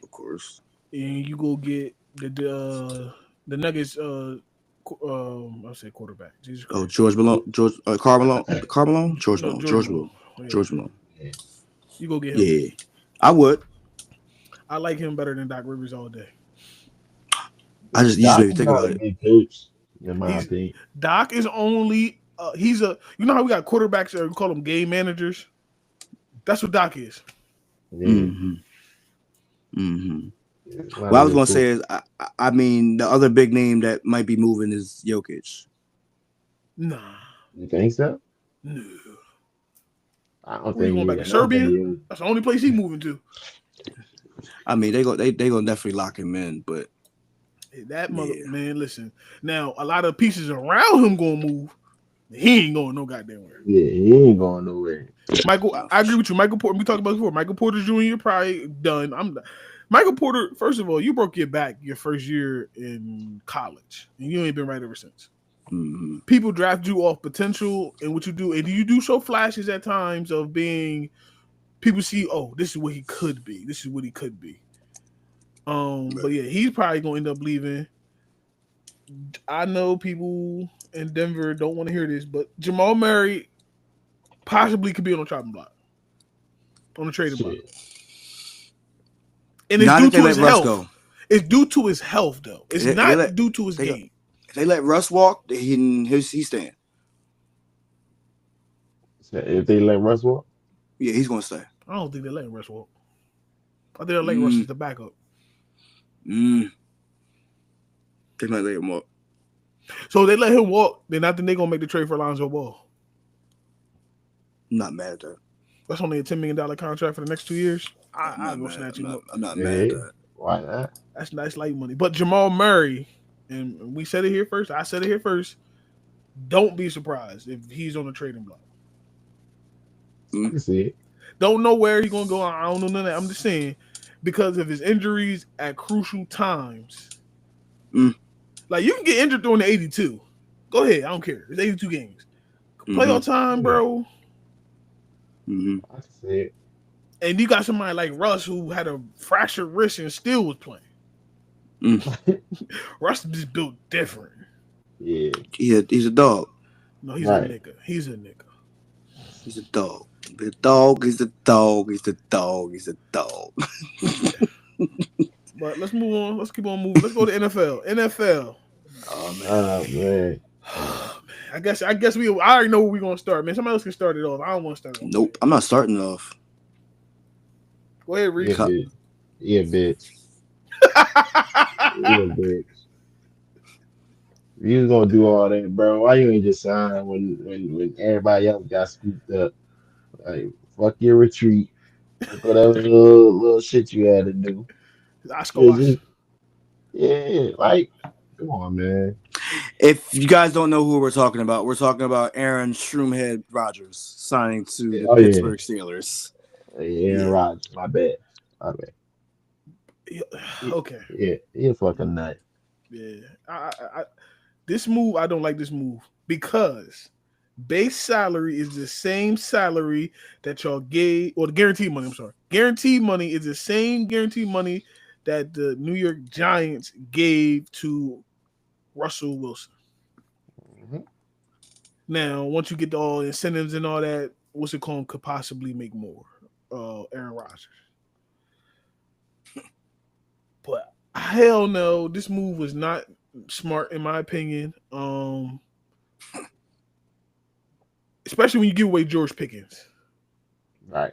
Of course.
and you go get the Nuggets. I say quarterback. Jesus
Oh,
Christ.
George Malone, Carmelo,
No, George
George
Malone.
Malone,
Yeah,
George Malone.
Yeah.
you go get him.
Yeah, I would.
I like him better than Doc Rivers all day.
I just you just
Doc
made me
is
think
not
about
a
it.
good coach, in my
He's
opinion.
Doc is only he's a you know how we got quarterbacks that we call them game managers. That's what Doc is.
Yeah,
Mm-hmm. Mm-hmm.
it's not
What
a
I was
good
gonna
coach.
say is, I mean, the other big name that might be moving is Jokic.
Nah,
You think so?
no.
I don't
Where you
think
going
he.
back to
I don't think
Serbia?
he.
That's the only place he moving to.
I mean, they gonna definitely lock him in, but
Hey, that mother
yeah,
man, listen. Now a lot of pieces around him gonna move. He ain't going no goddamn where.
Yeah, he ain't going nowhere.
Michael,
no,
I
for
agree
sure.
with you. Michael Porter, we talked about it before. Michael Porter Jr. probably done. Michael Porter. First of all, you broke your back your first year in college, and you ain't been right ever since.
Mm-hmm.
People draft you off potential and what you do, and you do show flashes at times of being. People see, oh, this is what he could be. This is what he could be. But
Right.
yeah, he's probably gonna end up leaving. I know people in Denver don't want to hear this, but Jamal Murray possibly could be on the chopping block, on the trading block,
Shit.
and it's
Not
due
if they
to his
let Russ
health.
go.
It's due to his health, though. It's
If they
not
let
due to his
they,
game.
if they let Russ walk, he's staying.
So if they let Russ walk,
Yeah, he's gonna stay.
I don't think they're letting Russ walk. I think they're letting Russ
Mm,
as the backup.
they might let him walk.
So if they let him walk, then I think they're gonna make the trade for Lonzo Ball.
I'm not mad at that.
That's only a $10 million contract for the next 2 years.
I'm
I
not
go
mad.
snatch him up.
I'm not mad at
yeah,
that.
why not?
That's nice light money. But Jamal Murray, and we said it here first. I said it here first. Don't be surprised if he's on the trading block.
I can see it.
Don't know where he's gonna go. I don't know none of that. I'm just saying because of his injuries at crucial times.
Mm,
Like you can get injured during the 82. Go ahead. I don't care. It's 82 games.
mm-hmm.
Playoff time, bro.
Mm-hmm.
I can see it.
And you got somebody like Russ who had a fractured wrist and still was playing.
Mm.
Russ is built different.
Yeah,
He's a dog.
No, he's a
right.
nigga. He's a nigga.
He's a dog. The dog is the dog. He's the dog. He's a dog.
Yeah. But let's move on. Let's keep on moving. Let's go to NFL. NFL.
Oh man.
Man.
I guess I already know where we're gonna start, man. Somebody else can start it off. I don't want to start it off.
Nope. I'm not starting off.
Go ahead,
Yeah,
Reese.
bitch. Yeah, bitch. Yeah, bitch. You was gonna do all that, bro. Why you ain't just sign when everybody else got scooped up? Like, fuck your retreat. Fuck whatever little shit you had to do.
I
Yeah,
squash.
just yeah, like, come on, man.
If you guys don't know who we're talking about Aaron Shroomhead Rodgers signing to the
Oh yeah,
Pittsburgh Steelers.
Aaron
Yeah.
Rodgers. My bad. My bad.
Okay.
Yeah, he a fucking nut.
Yeah. This move, I don't like this move because base salary is the same salary that y'all gave, or the guaranteed money. I'm sorry, guaranteed money is the same guaranteed money that the New York Giants gave to Russell Wilson.
Mhm.
Now, once you get all the incentives and all that, what's it called, could possibly make more. Aaron Rodgers, but hell no, this move was not smart in my opinion. Especially when you give away George Pickens.
Right.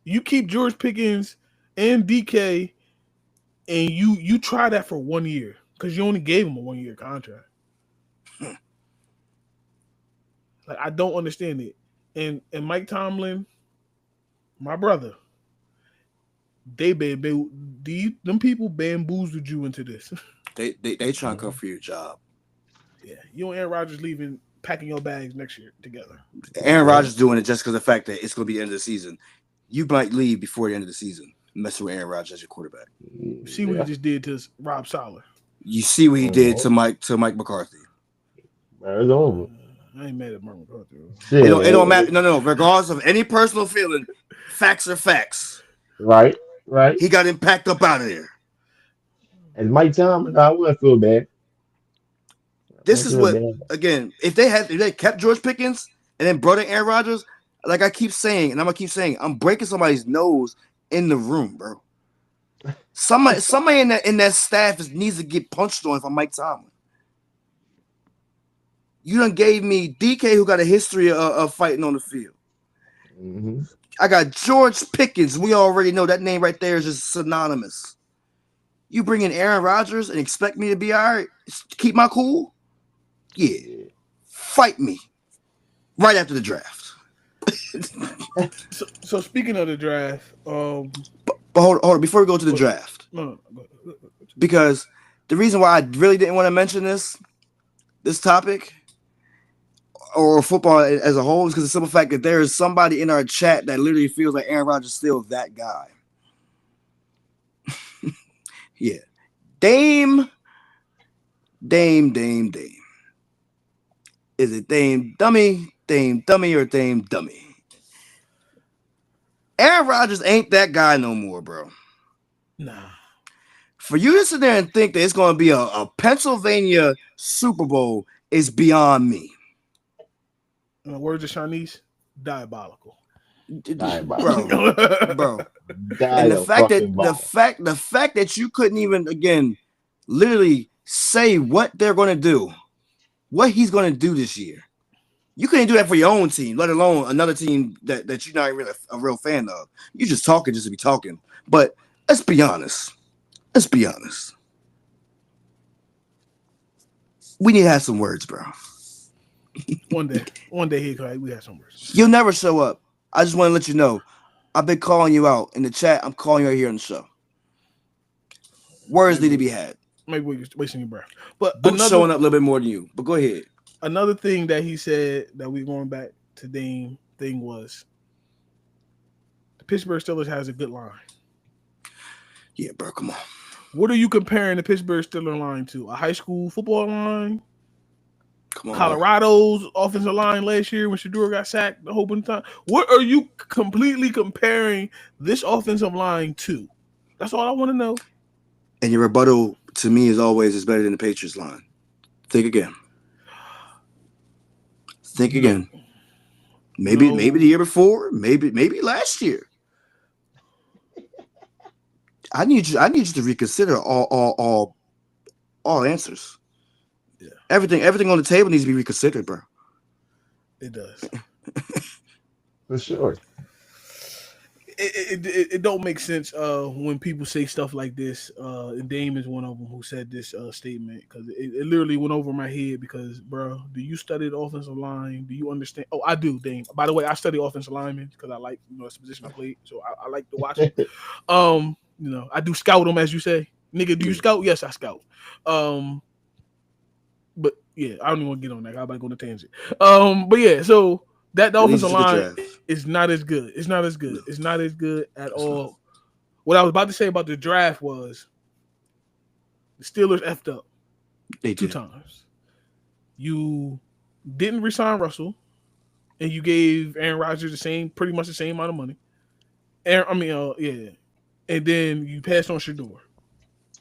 You keep George Pickens and DK, and you try that for 1 year because you only gave him a 1 year contract. Like I don't understand it. And Mike Tomlin, my brother, them people bamboozled you into this.
They trying to come
Mhm.
for your job.
Yeah, you and Aaron Rodgers leaving, packing your bags next year together.
Aaron
Yeah.
Rodgers doing it just because of the fact that it's going to be the end of the season. You might leave before the end of the season, messing with Aaron Rodgers as your quarterback.
See what he
Yeah.
just did to Rob Sala.
You see what he did
Mhm.
to Mike McCarthy.
Man, it's over.
I ain't mad at Mark McCarthy.
It don't
Shit.
matter. No. Regardless of any personal feeling, facts are facts.
Right. Right.
He got him packed up out of there.
And Mike Tomlin, I wouldn't feel bad. I
This
wouldn't
is
feel
what
bad.
again. If they kept George Pickens and then brought in Aaron Rodgers, like I keep saying, and I'm gonna keep saying, I'm breaking somebody's nose in the room, bro. Somebody in that staff needs to get punched on if I'm Mike Tomlin. You done gave me DK, who got a history of fighting on the field.
Hmm.
I got George Pickens. We already know that name right there is just synonymous. You bring in Aaron Rodgers and expect me to be all right? Keep my cool? Yeah.
Yeah.
Fight me right after the draft.
So speaking of the draft,
But hold on, before we go to the
go ahead.
draft,
No.
because the reason why I really didn't want to mention this topic or football as a whole is because the simple fact that there is somebody in our chat that literally feels like Aaron Rodgers is still that guy. Yeah. Dame. Is it Dame Dummy, or Dame Dummy? Aaron Rodgers ain't that guy no more, bro.
Nah.
For you to sit there and think that it's going to be a Pennsylvania Super Bowl is beyond me.
In the words of Shanice, diabolical.
Diabolical.
Bro. And
Fucking ball.
the fact that you couldn't even again literally say what they're going to do, what he's going to do this year. You couldn't do that for your own team, let alone another team that you're not really a real fan of. You just talking just to be talking. But let's be honest. We need to have some words, bro.
One day we have some words.
You'll never show up. I just want to let you know. I've been calling you out in the chat. I'm calling you out here on the show. Words need to be had.
Maybe we're wasting your breath. But
Boots showing up a little bit more than you. But go ahead.
Another thing that he said that we going back to Dame thing was the Pittsburgh Steelers has a good line.
Yeah, bro, come on.
What are you comparing the Pittsburgh Steelers line to? A high school football line?
Come on.
Colorado's offensive line last year when Shador got sacked the whole bunch of time. What are you completely comparing this offensive line to? That's all I want to know.
And your rebuttal to me is always is better than the Patriots line. Think again. Maybe the year before, maybe last year. I need you to reconsider all answers.
Yeah.
Everything on the table needs to be reconsidered, bro.
It does.
For sure.
It don't make sense when people say stuff like this. And Dame is one of them who said this statement because it literally went over my head. Because, bro, do you study the offensive line? Do you understand? Oh, I do, Dame. By the way, I study offensive linemen because I like it's the position I played, so I like to watch it. I do scout them, as you say. Nigga, do you scout? Yes, I scout. But yeah, I don't even want to get on that. I'm about to go on a tangent. But yeah, so that offensive line is not as good. It's not as good. No. It's not as good at all. What I was about to say about the draft was the Steelers effed up two times. You didn't resign Russell. and you gave Aaron Rodgers pretty much the same amount of money. Yeah, and then you passed on Shador.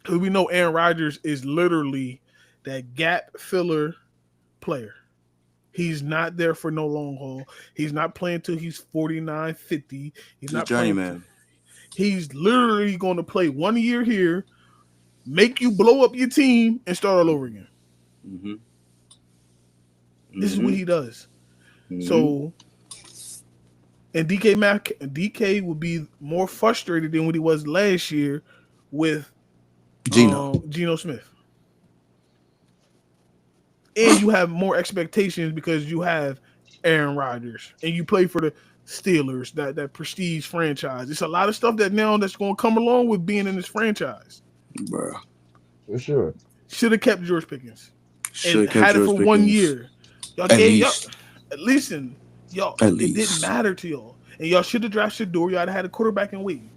Because we know Aaron Rodgers is literally that gap filler player. He's not there for no long haul. He's not playing till he's 49, 50. He's not playing.
Journeyman.
He's literally going to play 1 year here, make you blow up your team, and start all over again.
Mm-hmm.
This is what he does.
Mm-hmm.
So, and DK would be more frustrated than what he was last year with Geno Smith. And you have more expectations because you have Aaron Rodgers and you play for the Steelers, that prestige franchise. It's a lot of stuff that's going to come along with being in this franchise.
Bro.
For sure.
Should have kept George Pickens. And had it for 1 year. Y'all listen, y'all, it didn't matter to y'all. And y'all should have drafted Shador. Y'all had a quarterback in waiting.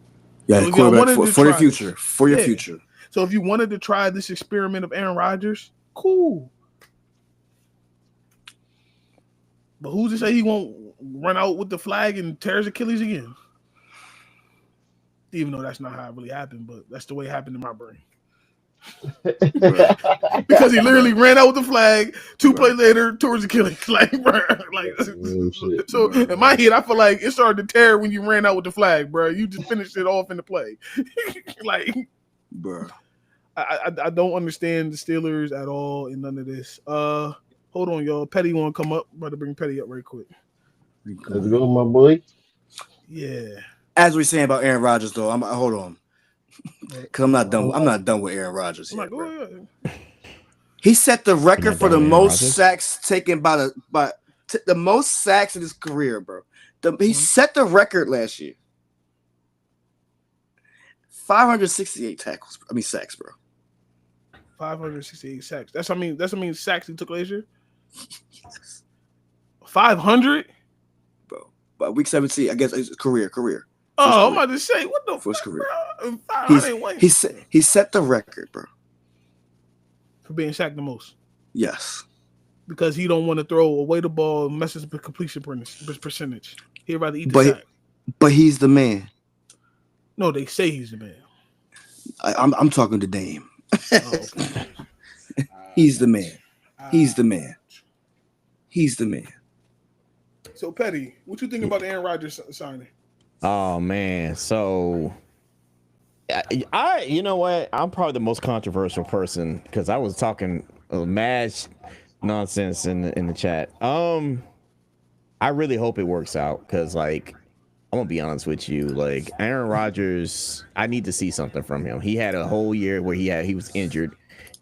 Yeah,
so
quarterback for your future. For your future.
So if you wanted to try this experiment of Aaron Rodgers, cool. But who's to say he won't run out with the flag and tear his Achilles again? Even though that's not how it really happened, but that's the way it happened in my brain. Because he literally ran out with the flag, 2 plays later, tore his Achilles. So in my head, I feel like it started to tear when you ran out with the flag, bro. You just finished it off in the play.
Bro.
I don't understand the Steelers at all in none of this. Hold on, y'all. Petty want to come up. I'm about to bring Petty up right quick.
Let's go, my boy.
Yeah.
As we're saying about Aaron Rodgers, though, hold on, because I'm not done with Aaron Rodgers. Yet, he set the record for the most sacks taken by the most sacks in his career, bro. He set the record last year. 568 sacks, bro.
568 sacks. That's how many sacks he took last year. 500,
bro. But week 17, I guess it's career.
I'm about to say, what the
fuck,
career?
He set the record, bro,
for being sacked the most.
Yes,
because he don't want to throw away the ball, messes up the completion percentage. He'd rather eat the sack.
But he's the man.
No, they say he's the man.
I'm talking to Dame.
Okay.
He's the man. He's the man. He's the man.
So, Petty, what you think about the Aaron Rodgers signing?
Oh man, so I you know what? I'm probably the most controversial person because I was talking mad nonsense in the chat. I really hope it works out because, like, I'm gonna be honest with you, like Aaron Rodgers, I need to see something from him. He had a whole year where he was injured.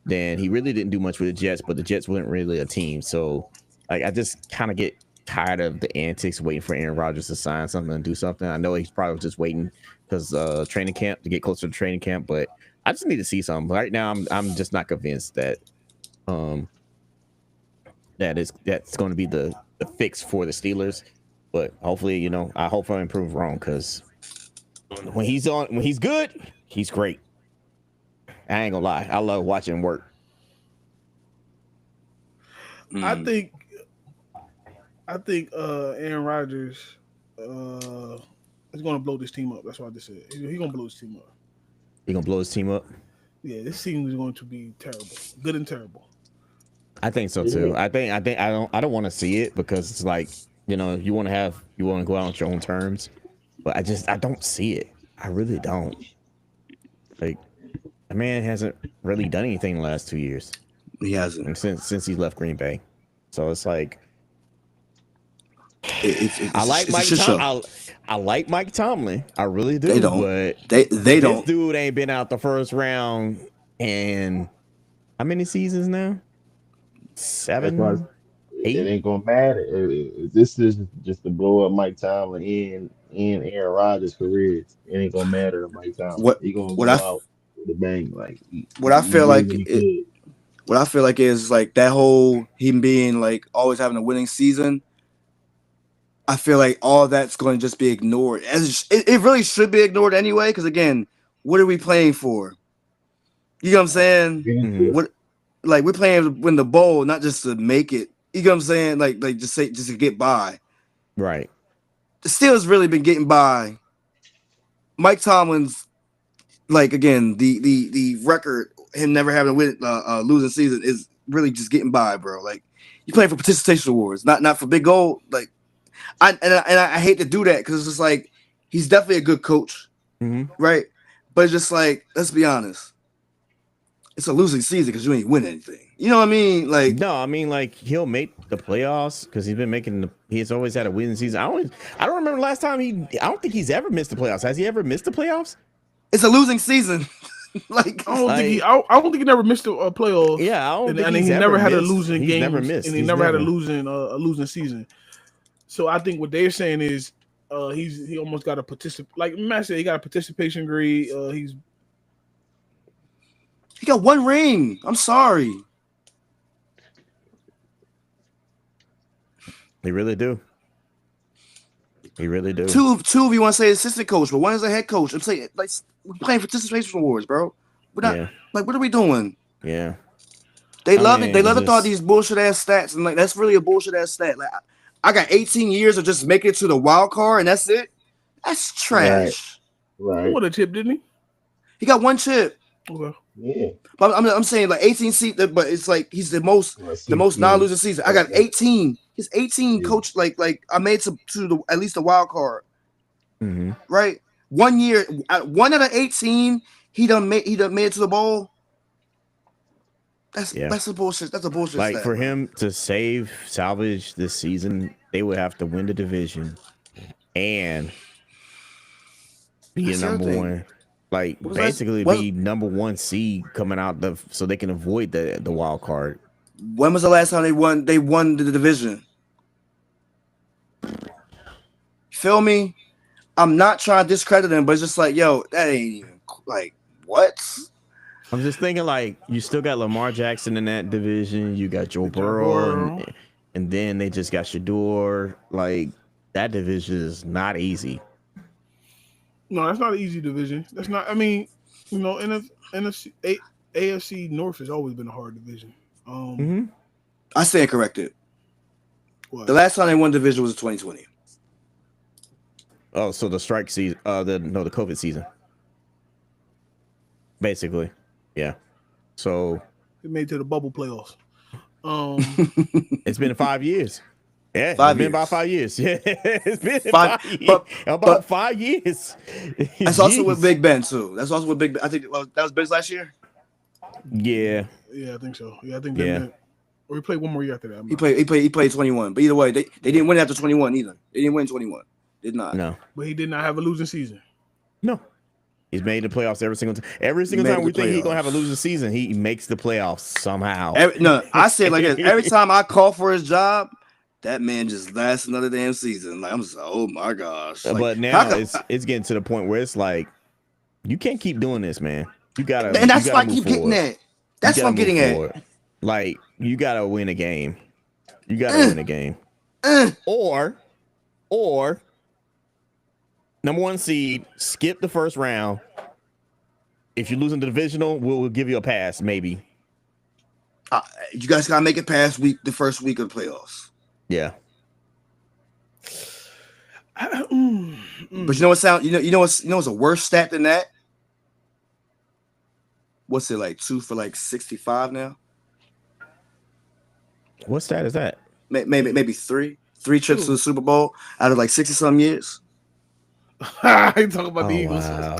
Then he really didn't do much with the Jets, but the Jets weren't really a team. So, like, I just kind of get tired of the antics waiting for Aaron Rodgers to sign something and do something. I know he's probably just waiting because training camp to get closer to training camp, but I just need to see something. Right now, I'm just not convinced that that's going to be the fix for the Steelers. But hopefully, you know, I hope I'm proved wrong because when he's good, he's great. I ain't gonna lie, I love watching him work.
I think Aaron Rodgers is gonna blow this team up. That's what I just said. He's gonna blow his team up.
He gonna blow his team up?
Yeah, this team is going to be terrible, good and terrible.
I think so too. I don't want to see it because it's like, you know, you want to go out on your own terms, but I don't see it. I really don't. Like, the man hasn't really done anything in the last 2 years.
He hasn't.
And since he left Green Bay. So it's like I like Mike Tomlin. I really do.
They don't.
But
they don't.
This dude ain't been out the first round in how many seasons now? 7, 8.
It ain't gonna matter. This is just to blow up Mike Tomlin in Aaron Rodgers' career. It ain't gonna matter if Mike Tomlin. He gonna go out with a bang. Like
what I feel like is like that whole him being like always having a winning season. I feel like all that's going to just be ignored. It really should be ignored anyway. Because again, what are we playing for? You know what I'm saying?
Mm-hmm.
We're playing to win the bowl, not just to make it. You know what I'm saying? Like just to get by.
Right.
The Steelers really been getting by. Mike Tomlin's like again the record, him never having a losing season is really just getting by, bro. Like you playing for participation awards, not for big gold. Like I hate to do that because it's just like he's definitely a good coach, right? But it's just like let's be honest, it's a losing season because you ain't win anything. You know what I mean? Like
no, I mean like he'll make the playoffs because he's been making. He's always had a winning season. I don't remember last time I don't think he's ever missed the playoffs. Has he ever missed the playoffs?
it's a losing season. Like
I don't think he never missed a playoff.
Yeah, I don't think
and
he's
he
ever
never had
missed.
a losing
He's
game,
never missed.
and he
He's
never had
never-
a losing season. So I think what they're saying is, he almost got a like Matt said, he got a participation grade. He
got one ring. I'm sorry.
They really do. He really do.
Two of you want to say assistant coach, but one is a head coach. I'm saying like we're playing participation awards, bro. We're not like what are we doing?
Yeah.
They love it. They love to throw these bullshit ass stats, and like that's really a bullshit ass stat. Like I got 18 years of just making it to the wild card, and that's it. That's trash.
Right.
He won a chip, didn't he?
He got one chip.
Okay.
Yeah.
But I'm saying like 18 seat, but it's like he's the most non-losing season. I got 18. He's 18 coach. Like I made to the at least the wild card. Right. 1 year, 1 out of 18. He done made it to the bowl. That's a bullshit. That's a bullshit.
Like
stat,
for him to salvage this season, they would have to win the division and be a number one. Like basically be number one seed coming out so they can avoid the wild card.
When was the last time they won? They won the division. Feel me? I'm not trying to discredit them, but it's just like, yo, that ain't even like what?
I'm just thinking like you still got Lamar Jackson in that division. You got Joe Burrow, and then they just got Shador. Like that division is not easy.
No, that's not an easy division. That's not. I mean, you know, NFC, AFC North has always been a hard division.
I stand corrected.
What?
The last time they won division was 2020.
Oh, so the strike season, the COVID season. Basically. Yeah. So
it made it to the bubble playoffs.
It's been 5 years. Yeah,
it's
been about 5 years. Yeah, it's been 5 years. About 5 years.
That's also with Big Ben too. That's also with Big Ben. I think that was Ben's last year.
Yeah.
Yeah, I think so. Yeah, I think Ben. Or he played one more year after that.
He played 21. But either way, they didn't win after 21 either. They didn't win 21. Did not.
No.
But he did not have a losing season.
No. He's made the playoffs every single time. Every single time we think he's gonna have a losing season, he makes the playoffs somehow.
I say it like this. Every time I call for his job, that man just lasts another damn season. Like I'm just oh my gosh. Like,
but now it's getting to the point where it's like you can't keep doing this, man. You gotta,
and that's why I
forward.
keep getting at. That's what I'm getting at.
Like you gotta win a game. You gotta win a game. Or number one seed, skip the first round. If you're losing the divisional, we'll give you a pass, maybe.
You guys gotta make it past the first week of the playoffs.
Yeah.
But you know what's a worse stat than that? What's it like 2 for like 65 now?
What stat is that?
Maybe 3 trips to the Super Bowl out of like 60-some years.
You talking about the Eagles?
Wow.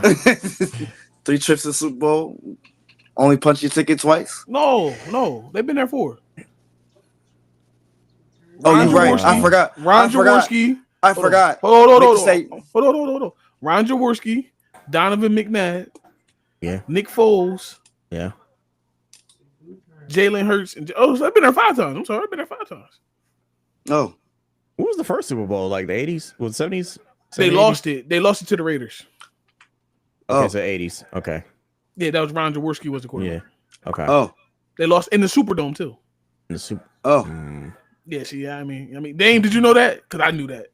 3 trips to the Super Bowl. Only punch your ticket twice.
No, they've been there 4.
Oh, you're right. I forgot.
Ron Jaworski.
I forgot.
Hold on. Ron Jaworski, Donovan McNabb.
Yeah.
Nick Foles.
Yeah.
Jalen Hurts. So I've been there 5 times. I'm sorry, I've been there 5 times.
Oh.
What was the first Super Bowl? Like the 80s? Was it 70s?
They lost it. They lost it to the Raiders.
Okay, so 80s. Okay.
Yeah, that was Ron Jaworski was the quarterback.
Yeah. Okay.
Oh.
They lost in the Superdome too.
In the Super.
Oh.
Yeah, see, I mean, Dame, did you know that? Because I knew that.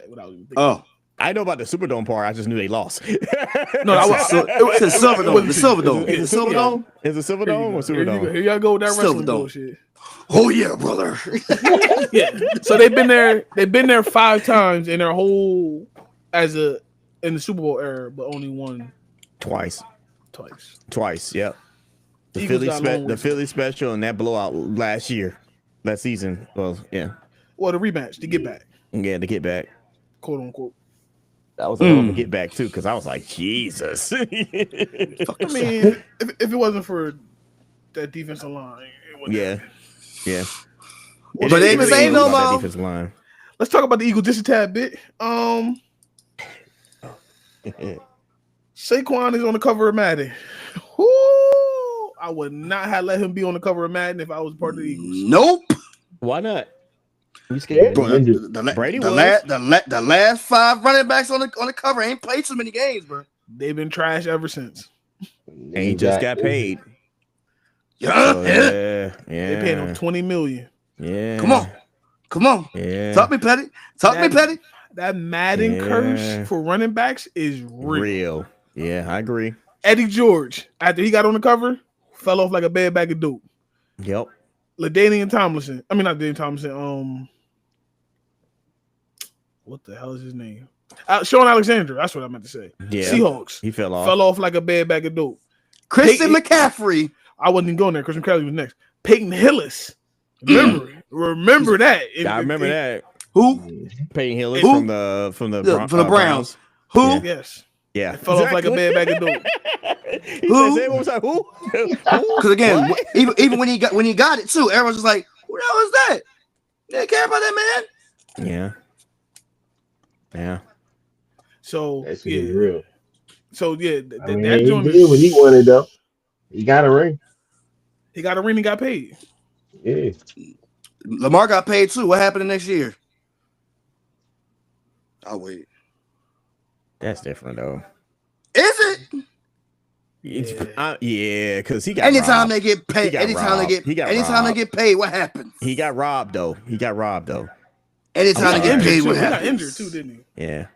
Without even thinking.
Oh.
I know about the Superdome part. I just knew they lost.
No, I was
It's a Silver Dome. The Silver Dome.
Is it
The Silver Dome.
Is it Silverdome or
Here you go.
Superdome?
Here y'all go with that
Silver
wrestling
Dome.
bullshit.
Oh yeah, brother.
Yeah. So they've been there. They've been there 5 times in their whole in the Super Bowl era, but only won
Twice. Yep. The
Eagles got a long way
the
to
Philly special and that blowout last season. Well, yeah.
Well, the rematch to get back,
Yeah, to get back.
quote unquote.
That was a hell of a get back too, because I was like, Jesus.
I mean, if it wasn't for that defensive line, it wouldn't
Yeah.
happen.
Yeah.
But they ain't the same no
About that
more.
defensive line.
Let's talk about the Eagles just a tad bit. Saquon is on the cover of Madden. Woo! I would not have let him be on the cover of Madden if I was part of the Eagles.
Nope.
Why not? You scared?
Bro,
Brady
the last 5 running backs on the cover ain't played so many games, bro.
They've been trash ever since.
And he just got paid.
Yeah,
So,
yeah.
yeah.
They paid him $20 million.
Yeah.
Come on.
Yeah.
Talk me petty.
That Madden curse for running backs is real.
Yeah, I agree.
Eddie George, after he got on the cover, fell off like a bad bag of dope.
Yep.
LaDainian Tomlinson. I mean, not Daniel Tomlinson. What the hell is his name? Sean Alexander. That's what I meant to say.
Yeah.
Seahawks.
He fell off.
Fell off like a bad bag of dope.
Christian McCaffrey.
I wasn't even going there. Christian McCaffrey was next. Peyton Hillis. Remember that.
I remember that.
Who?
Peyton Hillis
Who?
from the
Browns. Who?
Yeah.
Yes.
Yeah.
It fell off like a bad bag of dope.
Who?
Say it one more time. Who?
Because again, even when he got it too, everyone's just like, "Who the hell is that? They didn't care about that man."
Yeah. Yeah.
So
That shit is real.
So yeah,
I mean,
that
he
joint
did when he won it though. He got a ring.
He got a ring and got paid.
Yeah.
Lamar got paid too. What happened the next year? I'll wait.
That's different though.
Is it?
Yeah, because he got
anytime
robbed.
they get paid, anytime they get paid, what happens?
He got robbed though.
Anytime they get paid, what
He got
happens?
injured too, didn't he?
Yeah.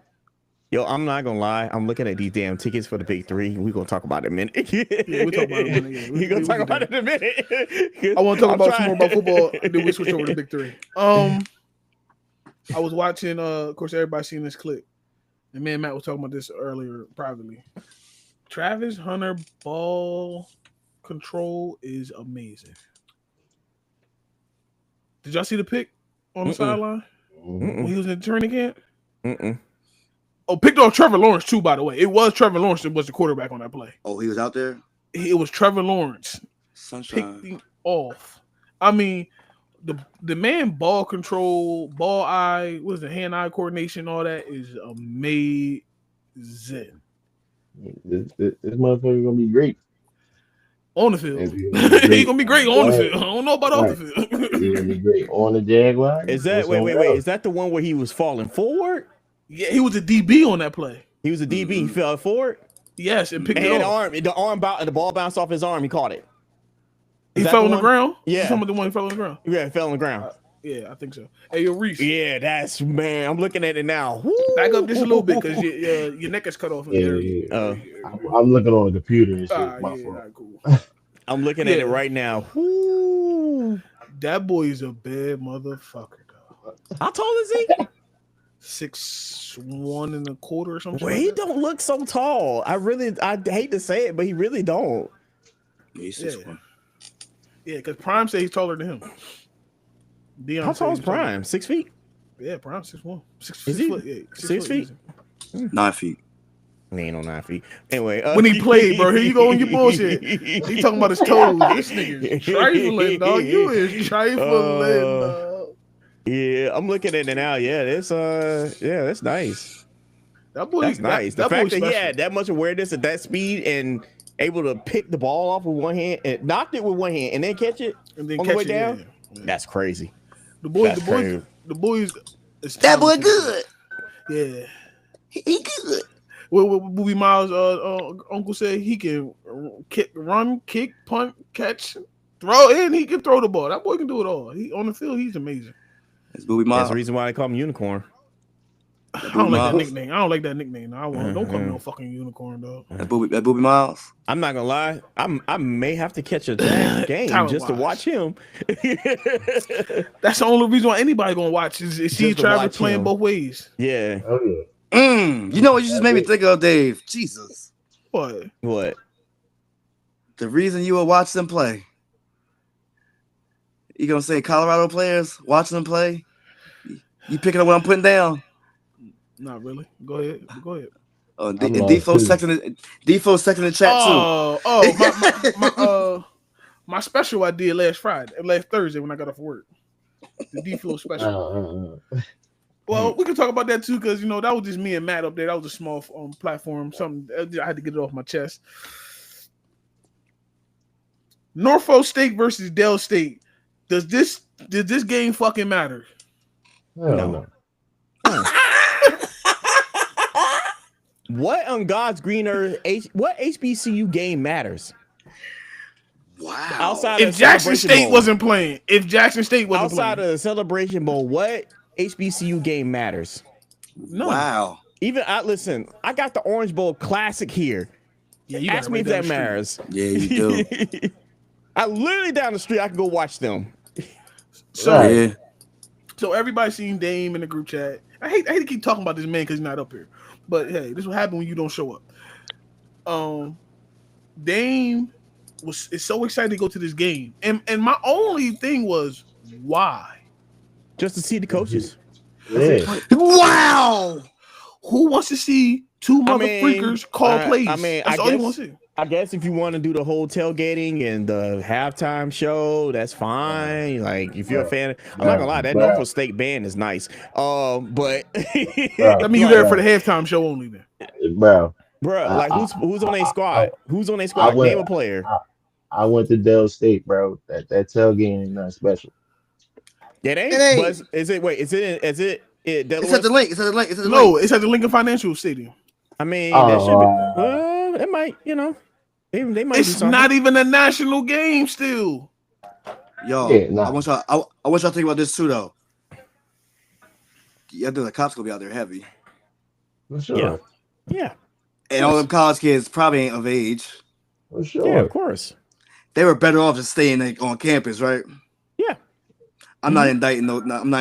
Yo, I'm not gonna lie. I'm looking at these damn tickets for the big 3. We're gonna talk about it in a minute.
Yeah, we'll talk about it in a minute.
We're gonna talk about it in a minute.
I want to talk about some more about football. Then we switch over to the big 3. I was watching. Of course, everybody's seen this clip, and me and Matt was talking about this earlier privately. Travis Hunter ball control is amazing. Did y'all see the pick on the sideline when he was in the training camp? Oh, picked off Trevor Lawrence too, by the way. It was Trevor Lawrence that was the quarterback on that play.
Oh, he was out there?
It was Trevor Lawrence.
Sunshine.
Picked him off. I mean, the man ball control, ball eye, what is the hand-eye coordination, all that is amazing.
This motherfucker gonna be great
On the field. He's gonna be great on the field. I don't know about off the field.
He's gonna be great on the Jaguar.
Is that wait? Is that the one where he was falling forward?
Yeah, he was a DB on that play.
He was a DB. He fell forward.
Yes, and picked it off.
The ball bounced off his arm. He caught it.
He fell on the ground.
Yeah,
some of the one he fell on the ground.
Yeah, he fell on the ground.
Yeah, I think so. Hey, yo, Reese.
Yeah, that's man. I'm looking at it now. Woo.
Back up just a little bit because your neck is cut off.
Yeah. I'm looking on the computer and shit.
Cool.
I'm looking at it right now. Woo.
That boy is a bad motherfucker, though.
How tall is he?
6'1" and a quarter or something.
Well, he don't look so tall. I hate to say it, but he really don't.
He's 6'1".
Yeah, because Prime said he's taller than him. Deion
How tall is Prime? 6 feet?
Yeah, Prime 6'1".
Is he?
Foot, yeah,
6 feet?
9 feet.
He ain't on 9 feet. Anyway,
when he played, bro, here you go on your bullshit. He talking about his toes. This nigga is trifling, dog. You is trifling, dog.
Yeah, I'm looking at it now. Yeah, that's nice.
That's
nice. The fact that he had that much awareness at that speed and able to pick the ball off with one hand and knocked it with one hand and then catch it on the way down. Yeah. That's crazy.
The boys.
That boy good.
Yeah,
he good.
What Booby Miles' uncle said he can run, kick, punt, catch, throw, and he can throw the ball. That boy can do it all. He on the field, he's amazing.
It's Booby Miles.
That's the reason why they call him Unicorn.
I don't like that nickname. I don't like that nickname. Don't call me no fucking unicorn, dog.
That Booby Miles.
I'm not gonna lie. I may have to catch a Jags game just to watch him.
That's the only reason why anybody gonna watch is see Travis playing both ways.
Yeah.
Oh yeah.
You know what you just made me think of, Dave? Jesus.
What?
The reason you will watch them play. You gonna say Colorado players watching them play? You picking up what I'm putting down?
Not really. Go ahead.
And Defoe's second in the chat
too. My special I did last Thursday when I got off work. The D-Flow special. Well, we can talk about that too, because that was just me and Matt up there. That was a small platform. Something I had to get it off my chest. Norfolk State versus Dell State. Did this game fucking matter?
No.
What on God's green earth? What HBCU game matters?
Wow.
Outside
if Jackson State wasn't playing,
outside of the Celebration Bowl, what HBCU game matters?
No.
Wow.
Even listen, I got the Orange Bowl Classic here.
Yeah,
ask me if that matters.
Yeah, you do.
I literally down the street. I can go watch them.
So everybody seen Dame in the group chat. I hate to keep talking about this man because he's not up here. But hey, this will happen when you don't show up. Dame is so excited to go to this game, and my only thing was why?
Just to see the coaches.
Yeah.
Wow.
Who wants to see two motherfuckers call plays? That's all you want to see.
I guess if you want to do the whole tailgating and the halftime show, that's fine. Like if you're a fan, I'm not gonna lie, that Norfolk State band is nice. But
I mean, you there for the halftime show only then,
bro.
Like who's on a squad? Who's on a squad? Name a player.
I went to Dell State, bro. That tailgating is not special.
It ain't. But is it? Wait, is it?
It's at the link.
No, it's at the Lincoln Financial Stadium.
I mean, that should be. It might, they might.
It's not even a national game still.
Yo, I want y'all to think about this too, though. Yeah, the cops gonna be out there heavy.
For sure.
Yeah.
And all them college kids probably ain't of age.
For sure.
Yeah, of course.
They were better off just staying on campus, right?
Yeah.
I'm not indicting those students.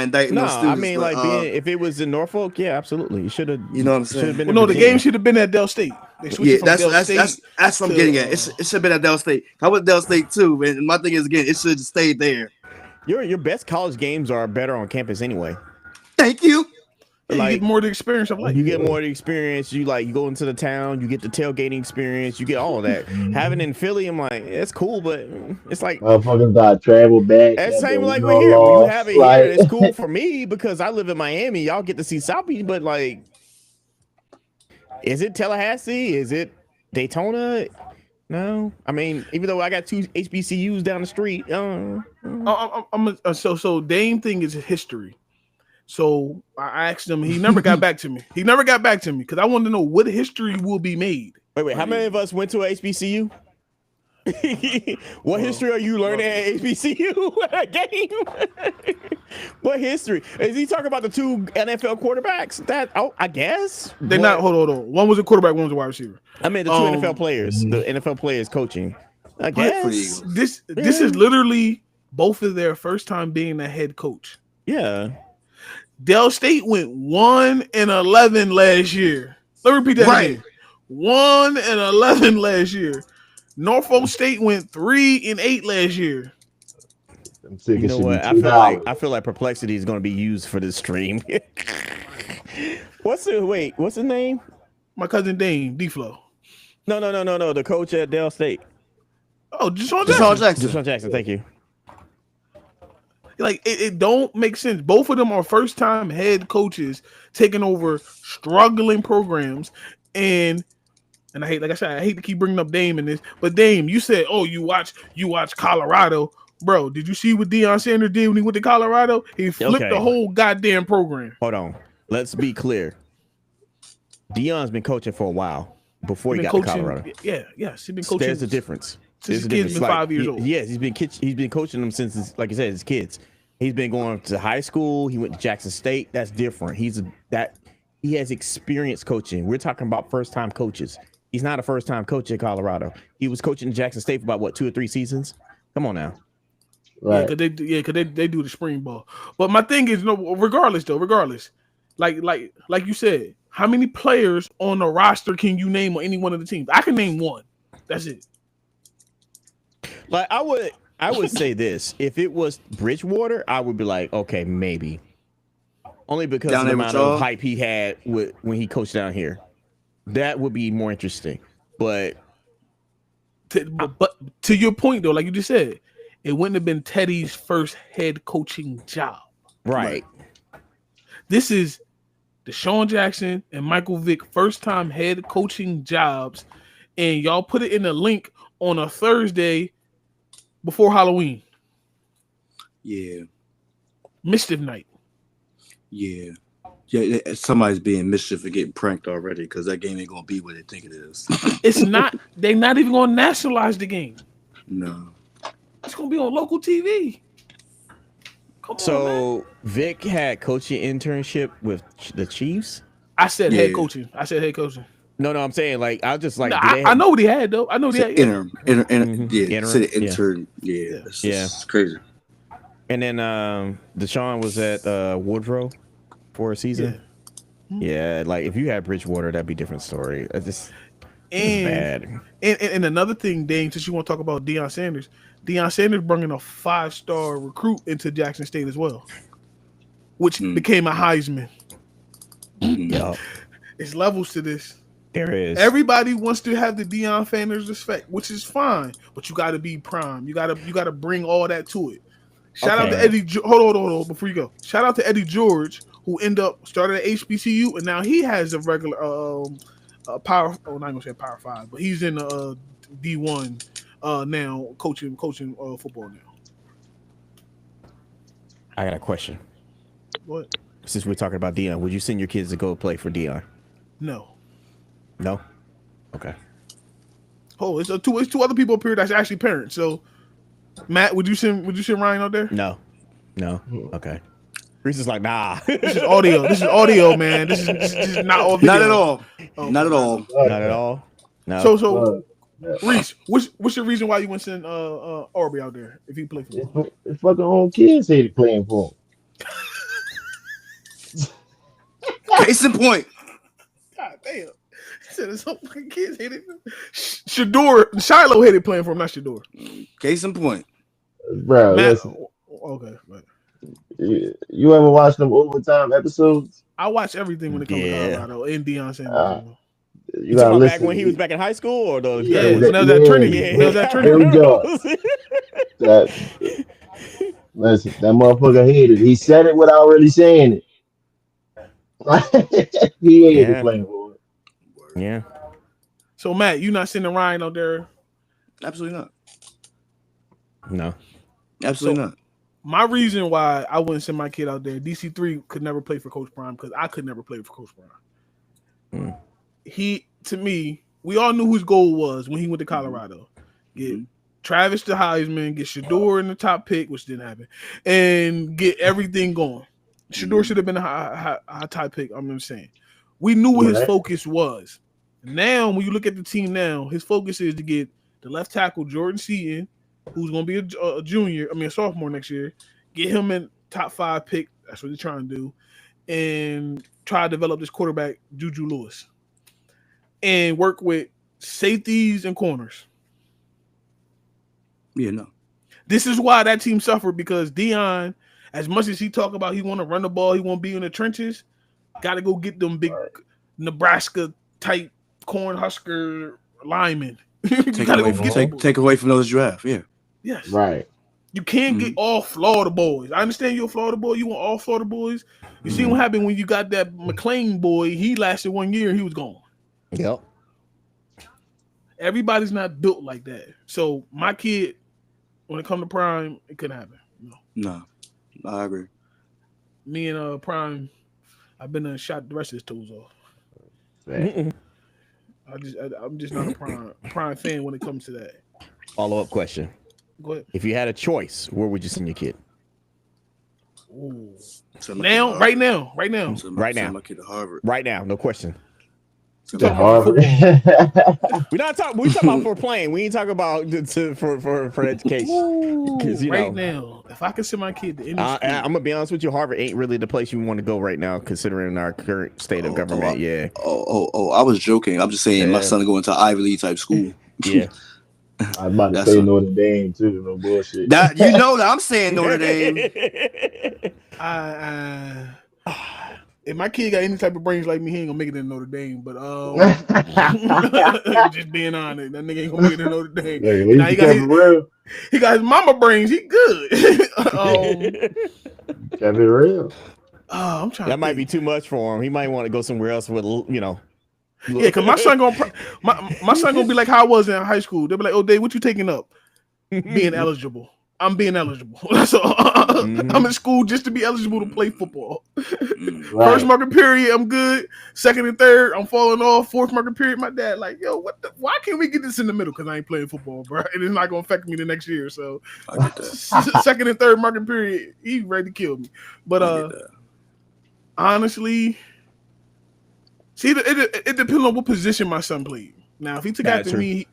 I mean, if it was in Norfolk, yeah, absolutely. You should have.
You know what I'm saying?
The game should have been at Dell State.
That's what I'm getting at. It should have been at Dell State. I went to Dell State too, and my thing is again, it should have stayed there.
Your best college games are better on campus anyway.
Thank you.
You get more of the experience of life.
You get more of the experience. You go into the town. You get the tailgating experience. You get all of that. Having in Philly, I'm like, it's cool, but it's like
motherfuckers got to travel back.
It's same like we're here. When you have it here, it's cool for me because I live in Miami. Y'all get to see South Beach, but like, is it Tallahassee? Is it Daytona? No, I mean, even though I got two HBCUs down the street.
So Dame thing is history. So I asked him. He never got back to me. Because I wanted to know what history will be made.
Wait. How many of us went to a HBCU? What history are you learning at HBCU game? What history is he talking about? The two NFL quarterbacks? I guess
they're not. Hold on. One was a quarterback. One was a wide receiver.
I mean, the two NFL players. The NFL players coaching. I guess
this is literally both of their first time being a head coach.
Yeah.
Dell State went 1-11 last year. Let me repeat that again. 1-11 last year. Norfolk State went 3-8 last year.
You know what? I feel like Perplexity is going to be used for this stream. What's his name?
My cousin Dame, D-Flow.
No. The coach at Dell State.
Oh, Deshaun
Jackson.
Deshaun Jackson. Thank you.
Like it don't make sense. Both of them are first time head coaches taking over struggling programs, and I hate to keep bringing up Dame in this, but Dame, you said, oh, you watch Colorado, bro. Did you see what Deion Sanders did when he went to Colorado? He flipped the whole goddamn program.
Hold on, let's be clear. Deion's been coaching for a while before he got to Colorado.
Yes, he's been coaching.
There's a difference.
Since his kids been 5 years old.
Yes, he's been coaching them since, like I said, his kids. He's been going to high school. He went to Jackson State. That's different. He has experience coaching. We're talking about first time coaches. He's not a first time coach at Colorado. He was coaching in Jackson State for about what 2 or 3 seasons. Come on now.
Right.
Cause they do the spring ball. But my thing is, regardless, like you said, how many players on the roster can you name on any one of the teams? I can name one. That's it.
Like I would say this: if it was Bridgewater, I would be like, okay, maybe. Only because
Down
of the
there with
amount of
y'all?
hype he had when he coached down here. That would be more interesting. But
But to your point, though, like you just said, it wouldn't have been Teddy's first head coaching job.
right.
This is Deshaun Jackson and Michael Vick first time head coaching jobs, and y'all put it in a link on a Thursday before Halloween.
Yeah.
Mischief night.
Yeah. Yeah, somebody's being mischief and getting pranked already because that game ain't gonna be what they think it is.
It's not. They're not even going to nationalize the game.
No.
It's going to be on local TV. Come on, man.
So Vic had coaching internship with the Chiefs.
I said
Yeah.
head coaching.
No, I'm saying like I just like.
Nah,
do they
I
have-
know what he had though. I know what he had. Yeah.
Interim. Yeah.
Interim,
Say
yeah.
intern. Yeah. It's crazy.
And then Deshaun was at Woodrow for a season. Yeah, like if you had Bridgewater, that'd be a different story. It's bad.
And another thing, Dane, since you want to talk about Deion Sanders bringing a 5-star recruit into Jackson State as well, which became a Heisman.
Yeah,
It's levels to this.
there is.
Everybody wants to have the Deion Sanders respect, which is fine, but you got to be prime. You got to bring all that to it. Shout out to Eddie. Hold on, before you go. Shout out to Eddie George, who started at HBCU, and now he has a regular power. Oh, not gonna say Power 5, but he's in D1 now, coaching football now.
I got a question.
What?
Since we're talking about Dion, would you send your kids to go play for Dion?
No.
No. Okay.
Oh, it's two other people up here that's actually parents. So, Matt, would you send Ryan out there?
No. Okay. Reese is like, nah.
This is audio, man. This is not all video.
Not at all.
Oh,
Not at all.
Not at all. No.
So Reese, what's your reason why you wouldn't send Aubrey out there if he play for him?
His fucking own kids say they playing for him.
Case in point.
God damn. He said his own fucking kids hated him. Shiloh hated playing for him, not Shador.
Case in point.
Bro,
Matt,
listen,
okay. But
you ever watch them overtime episodes?
I watch everything when it comes to Colorado and Deion Sanders.
You gotta listen.
Back when he was back in high school, or the
when that was at Trinity.
There we go. Listen, that motherfucker hated. He said it without really saying it. He hated playing for it.
Yeah.
So Matt, you not sending Ryan out there?
Absolutely not.
No.
Absolutely not.
My reason why I wouldn't send my kid out there, DC3 could never play for Coach Prime because I could never play for Coach Prime. He, to me, we all knew whose goal was when he went to Colorado. Get Travis the Heisman, get Shador in the top pick, which didn't happen, and get everything going. Shador should have been a high top pick. I'm just saying. We knew what his focus was. Now, when you look at the team now, his focus is to get the left tackle, Jordan Seaton, who's going to be a sophomore next year, get him in top 5 pick. That's what he's trying to do. And try to develop this quarterback, Juju Lewis. And work with safeties and corners.
Yeah, no.
This is why that team suffered because Deion, as much as he talk about he want to run the ball, he want to be in the trenches, got to go get them big Nebraska type Cornhusker linemen.
Take away from those draft. Yeah.
Yes.
Right.
You can't get all Florida boys. I understand you're a Florida boy. You want all Florida boys. You see what happened when you got that McLean boy. He lasted 1 year and he was gone.
Yep.
Everybody's not built like that. So my kid, when it comes to Prime, it couldn't happen.
No, I agree.
Me and Prime, I've been shot the rest of his toes off. I'm just not a Prime fan when it comes to that.
Follow-up question.
Go ahead.
If you had a choice, where would you send your kid?
Ooh.
Now,
Right now.
Right now.
Send my kid to Harvard.
Right now, no question.
To Harvard.
We talking about for playing. We ain't talking about for education. Because
right now, if I could send my kid to any school,
I'm gonna be honest with you. Harvard ain't really the place you want to go right now, considering our current state of government.
I was joking. I'm just saying my son going to Ivy League type school.
Yeah.
I was about to say Notre Dame too. No bullshit.
That I'm saying Notre Dame.
If my kid got any type of brains like me, he ain't gonna make it in Notre Dame. But just being honest, that nigga ain't gonna make it in Notre Dame.
Hey,
now, he got his mama brains. He good.
Kept it real.
I'm trying.
That might be too much for him. He might want to go somewhere else with
Yeah, because my son gonna be like how I was in high school. They'll be like, "Oh, Dave, what you taking up?" Being eligible. I'm being eligible. So I'm in school just to be eligible to play football.
Right.
First market period, I'm good. Second and third, I'm falling off. Fourth market period, my dad like, yo, why can't we get this in the middle? Because I ain't playing football, bro. And it's not gonna affect me the next year. So
I get that.
Second and third market period, he ready to kill me. But honestly, see, it depends on what position my son played. Now, if he took after me,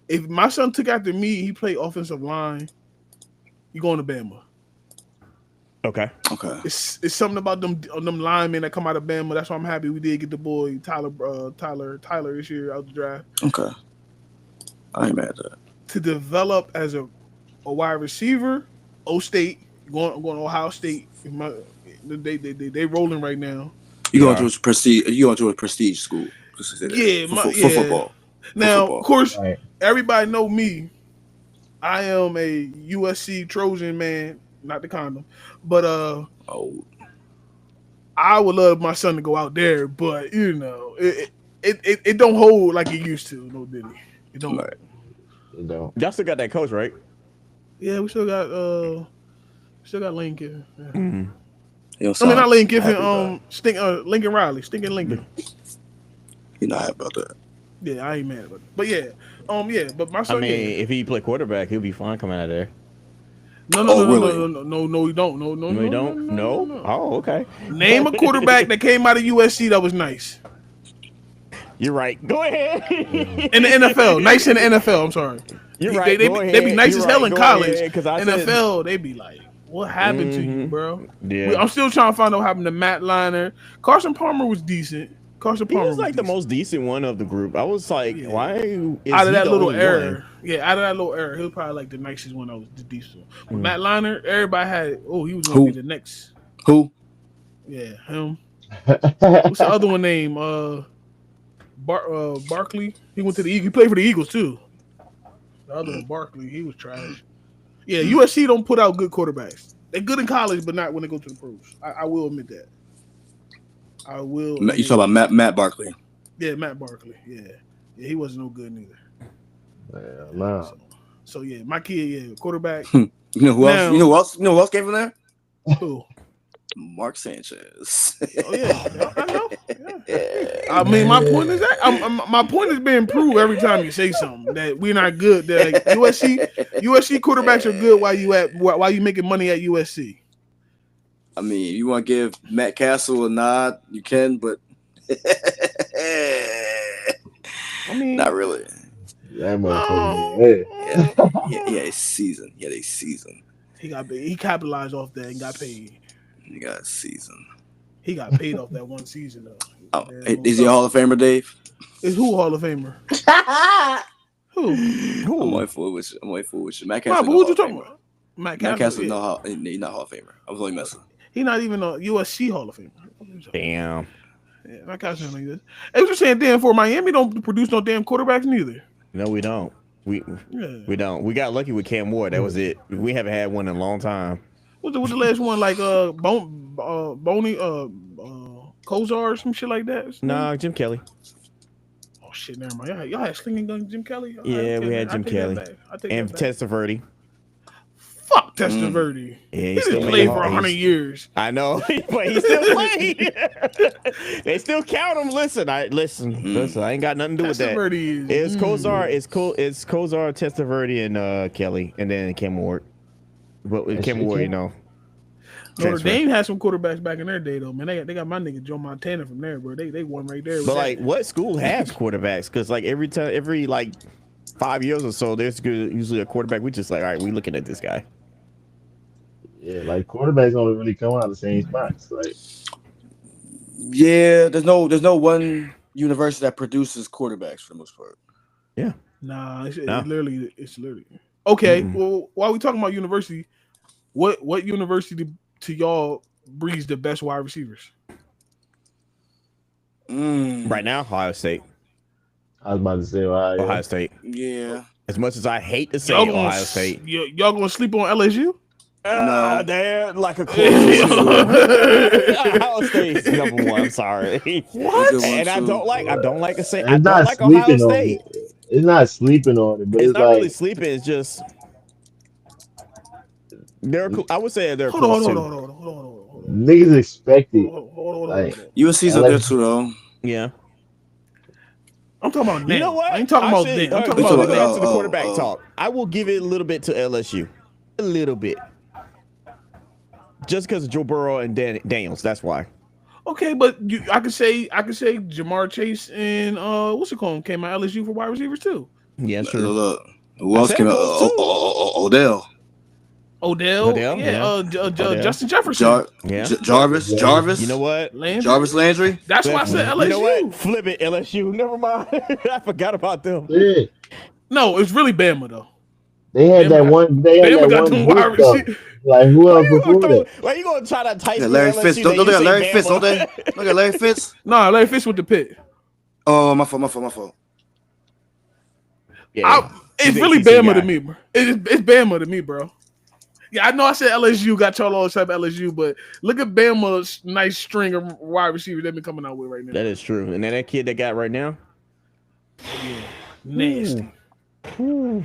if my son took after me, he played offensive line. You going to Bama?
Okay.
It's something about them linemen that come out of Bama. That's why I'm happy we did get the boy Tyler this year out the draft.
Okay. I ain't mad at that.
To develop as a wide receiver, State going to Ohio State. They rolling right now.
You going to a prestige? You going to a prestige school? For football.
Now, of course, everybody know me. I am a USC Trojan man, not the condom, but I would love my son to go out there, but it don't hold like it used to. No, did it don't.
Right.
No.
Y'all still got that coach, right?
Yeah, we still got Lane Kiffin. Yeah.
Mm-hmm.
I mean, not Lane Kiffin. Lincoln Riley, stinking Lincoln.
You're not happy about that.
Yeah, I ain't mad about it. But yeah, but my son.
I mean, if he play quarterback, he'll be fine coming out of there.
No, you don't. No,
you don't. No. Oh, okay.
Name a quarterback that came out of USC that was nice.
You're right. Go ahead.
In the NFL, nice in the NFL. I'm sorry.
You're right.
They be nice as hell in college. NFL, they be like, what happened to you, bro?
Yeah.
I'm still trying to find out what happened to Matt Liner. Carson Palmer was decent.
He was like the most decent one of the group. I was like, why is
out of that
the
little
only
error?
one?
Yeah, out of that little error, he was probably like the nicest one that was the decent. But Matt Liner, everybody had. Oh, he was gonna be the next.
Who?
Yeah, him. What's the other one name? Barkley. He went to the Eagles. He played for the Eagles too. The other one, Barkley, he was trash. Yeah, USC don't put out good quarterbacks. They're good in college, but not when they go to the pros. I will admit that. I will.
You talking about Matt Barkley?
Yeah, Matt Barkley. Yeah, he wasn't no good neither.
Yeah, no.
So yeah, my kid, quarterback.
You know who else? You know who else came from there?
Who?
Mark Sanchez.
Oh yeah, I know. Yeah. I mean, my point is that my point is being proved every time you say something that we're not good. That like, USC quarterbacks are good while you making money at USC.
I mean, if you want to give Matt Castle a nod, you can, but
I mean,
not really.
That motherfucker.
Yeah, a season.
He capitalized off that and got paid.
He got a season.
He got paid off that one season though.
Oh, is he a Hall of Famer, Dave?
Is who Hall of Famer? Who?
I'm only fooling with you. Matt Castle.
But who you talking about? Matt
Castle,
yeah.
he's not Hall of Famer. I was only messing.
He's not even a USC Hall of Famer.
Damn.
Yeah, Matt Castle like this. I was just saying, damn, for Miami don't produce no damn quarterbacks neither.
No, we don't. We don't. We got lucky with Cam Ward. That was it. We haven't had one in a long time.
What's the last one like? Boney, Kozar or some shit like that.
Nah, Jim Kelly.
Oh shit, never mind. Y'all had slinging gun Jim Kelly.
Yeah, we had Jim Kelly and Testaverde.
Fuck Testaverde.
Yeah,
he didn't play for 100 years.
I know, but he still played. They still count him. Listen. I ain't got nothing to do with that. It's Kozar. It's Kozar, Testaverde, and Kelly, and then Cam Ward. But with Cam Ward, you know.
Notre Dame had some quarterbacks back in their day though, man. They got my nigga Joe Montana from there, bro. They won right there.
But like, what school has quarterbacks? Because like every like 5 years or so, there's usually a quarterback. We just like, all right, we looking at this guy.
Yeah, like quarterbacks don't really come out of the same spots. Like,
yeah, there's no one university that produces quarterbacks for the most part.
Yeah.
Nah, it's literally. Okay, well, while we talking about university, what university to y'all breeds the best wide receivers?
Right now, Ohio State.
I was about to say
Ohio State.
Yeah.
As much as I hate to say Ohio State,
y'all gonna sleep on LSU?
No, they're like a close. Ohio State's number one. I'm sorry.
What?
And I don't like to say
it's
I don't like Ohio State.
It's not sleeping on it, but
it's
it's
not
like,
really sleeping. It's just I would say they're
hold
close
on.
Niggas expect it.
Hold
like,
on.
USC's up there too, though.
Yeah.
I'm talking about now.
You know what?
I ain't talking about then. I'm talking about
back to the quarterback talk. I will give it a little bit to LSU. A little bit. Just because of Joe Burrow and Daniels, that's why.
Okay, but I could say Jamar Chase and what's it called came out LSU for wide receivers too.
Yeah, sure.
Look. Who else came out? Odell.
Yeah. Justin Jefferson.
Jarvis.
You know what?
Jarvis Landry.
That's why I said LSU.
You know what? Flip it, LSU. Never mind. I forgot about them.
Yeah.
No, it's really Bama though.
They had that one. They had that one wide receiver. Like who else before that?
Why you gonna try to type
Larry Fitz? Don't look at Larry Fitz, don't they? Look at Larry Fitz.
No, Larry Fitz with the pit.
Oh, my fault.
Yeah, it's really Bama to me, bro. It's Bama to me, bro. Yeah, I know I said LSU got y'all all the time LSU, but look at Bama's nice string of wide receivers they've been coming out with right now.
That is true. And then that kid they got right now,
yeah, nasty.
Ooh.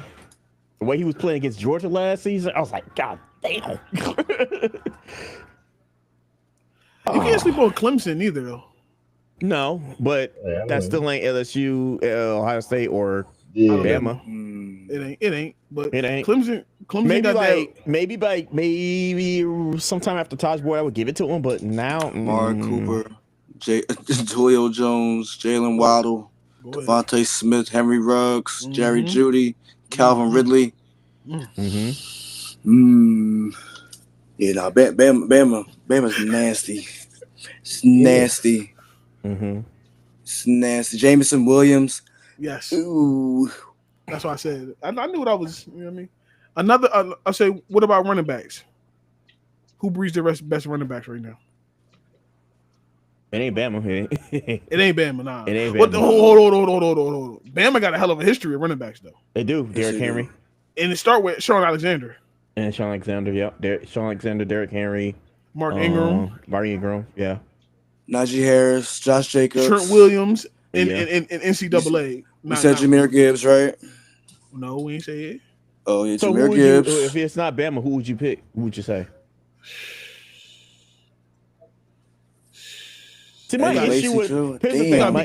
The way he was playing against Georgia last season, I was like, God damn.
You can't sleep on Clemson either, though.
No, but that still ain't LSU, Ohio State, or Bama.
It ain't. But
it ain't.
Clemson
maybe sometime after Taj Boyd, I would give it to him. But now,
Mark Cooper, Julio Jones, Jalen Waddle, Devontae Smith, Henry Ruggs, Jerry Jeudy, Calvin Ridley. Yeah, no, Bama's nasty. It's nasty. It's nasty. Jameson Williams.
Yes.
Ooh.
That's why I said. I knew what I was. You know what I mean? Another. I say. What about running backs? Who breeds the best running backs right now?
It ain't Bama.
It ain't Bama. Nah.
It ain't Bama.
Hold. Bama got a hell of a history of running backs though.
They do. Derrick Henry.
And it start with Sean Alexander.
And Sean Alexander, yeah. Sean Alexander, Derrick Henry.
Mark Ingram.
Yeah.
Najee Harris, Josh Jacobs.
Trent Williams in NCAA.
You said Jahmyr Gibbs, right?
No, we ain't say it.
Oh, yeah,
so
Jahmyr Gibbs.
If it's not Bama, who would you pick? Who would you say? See, my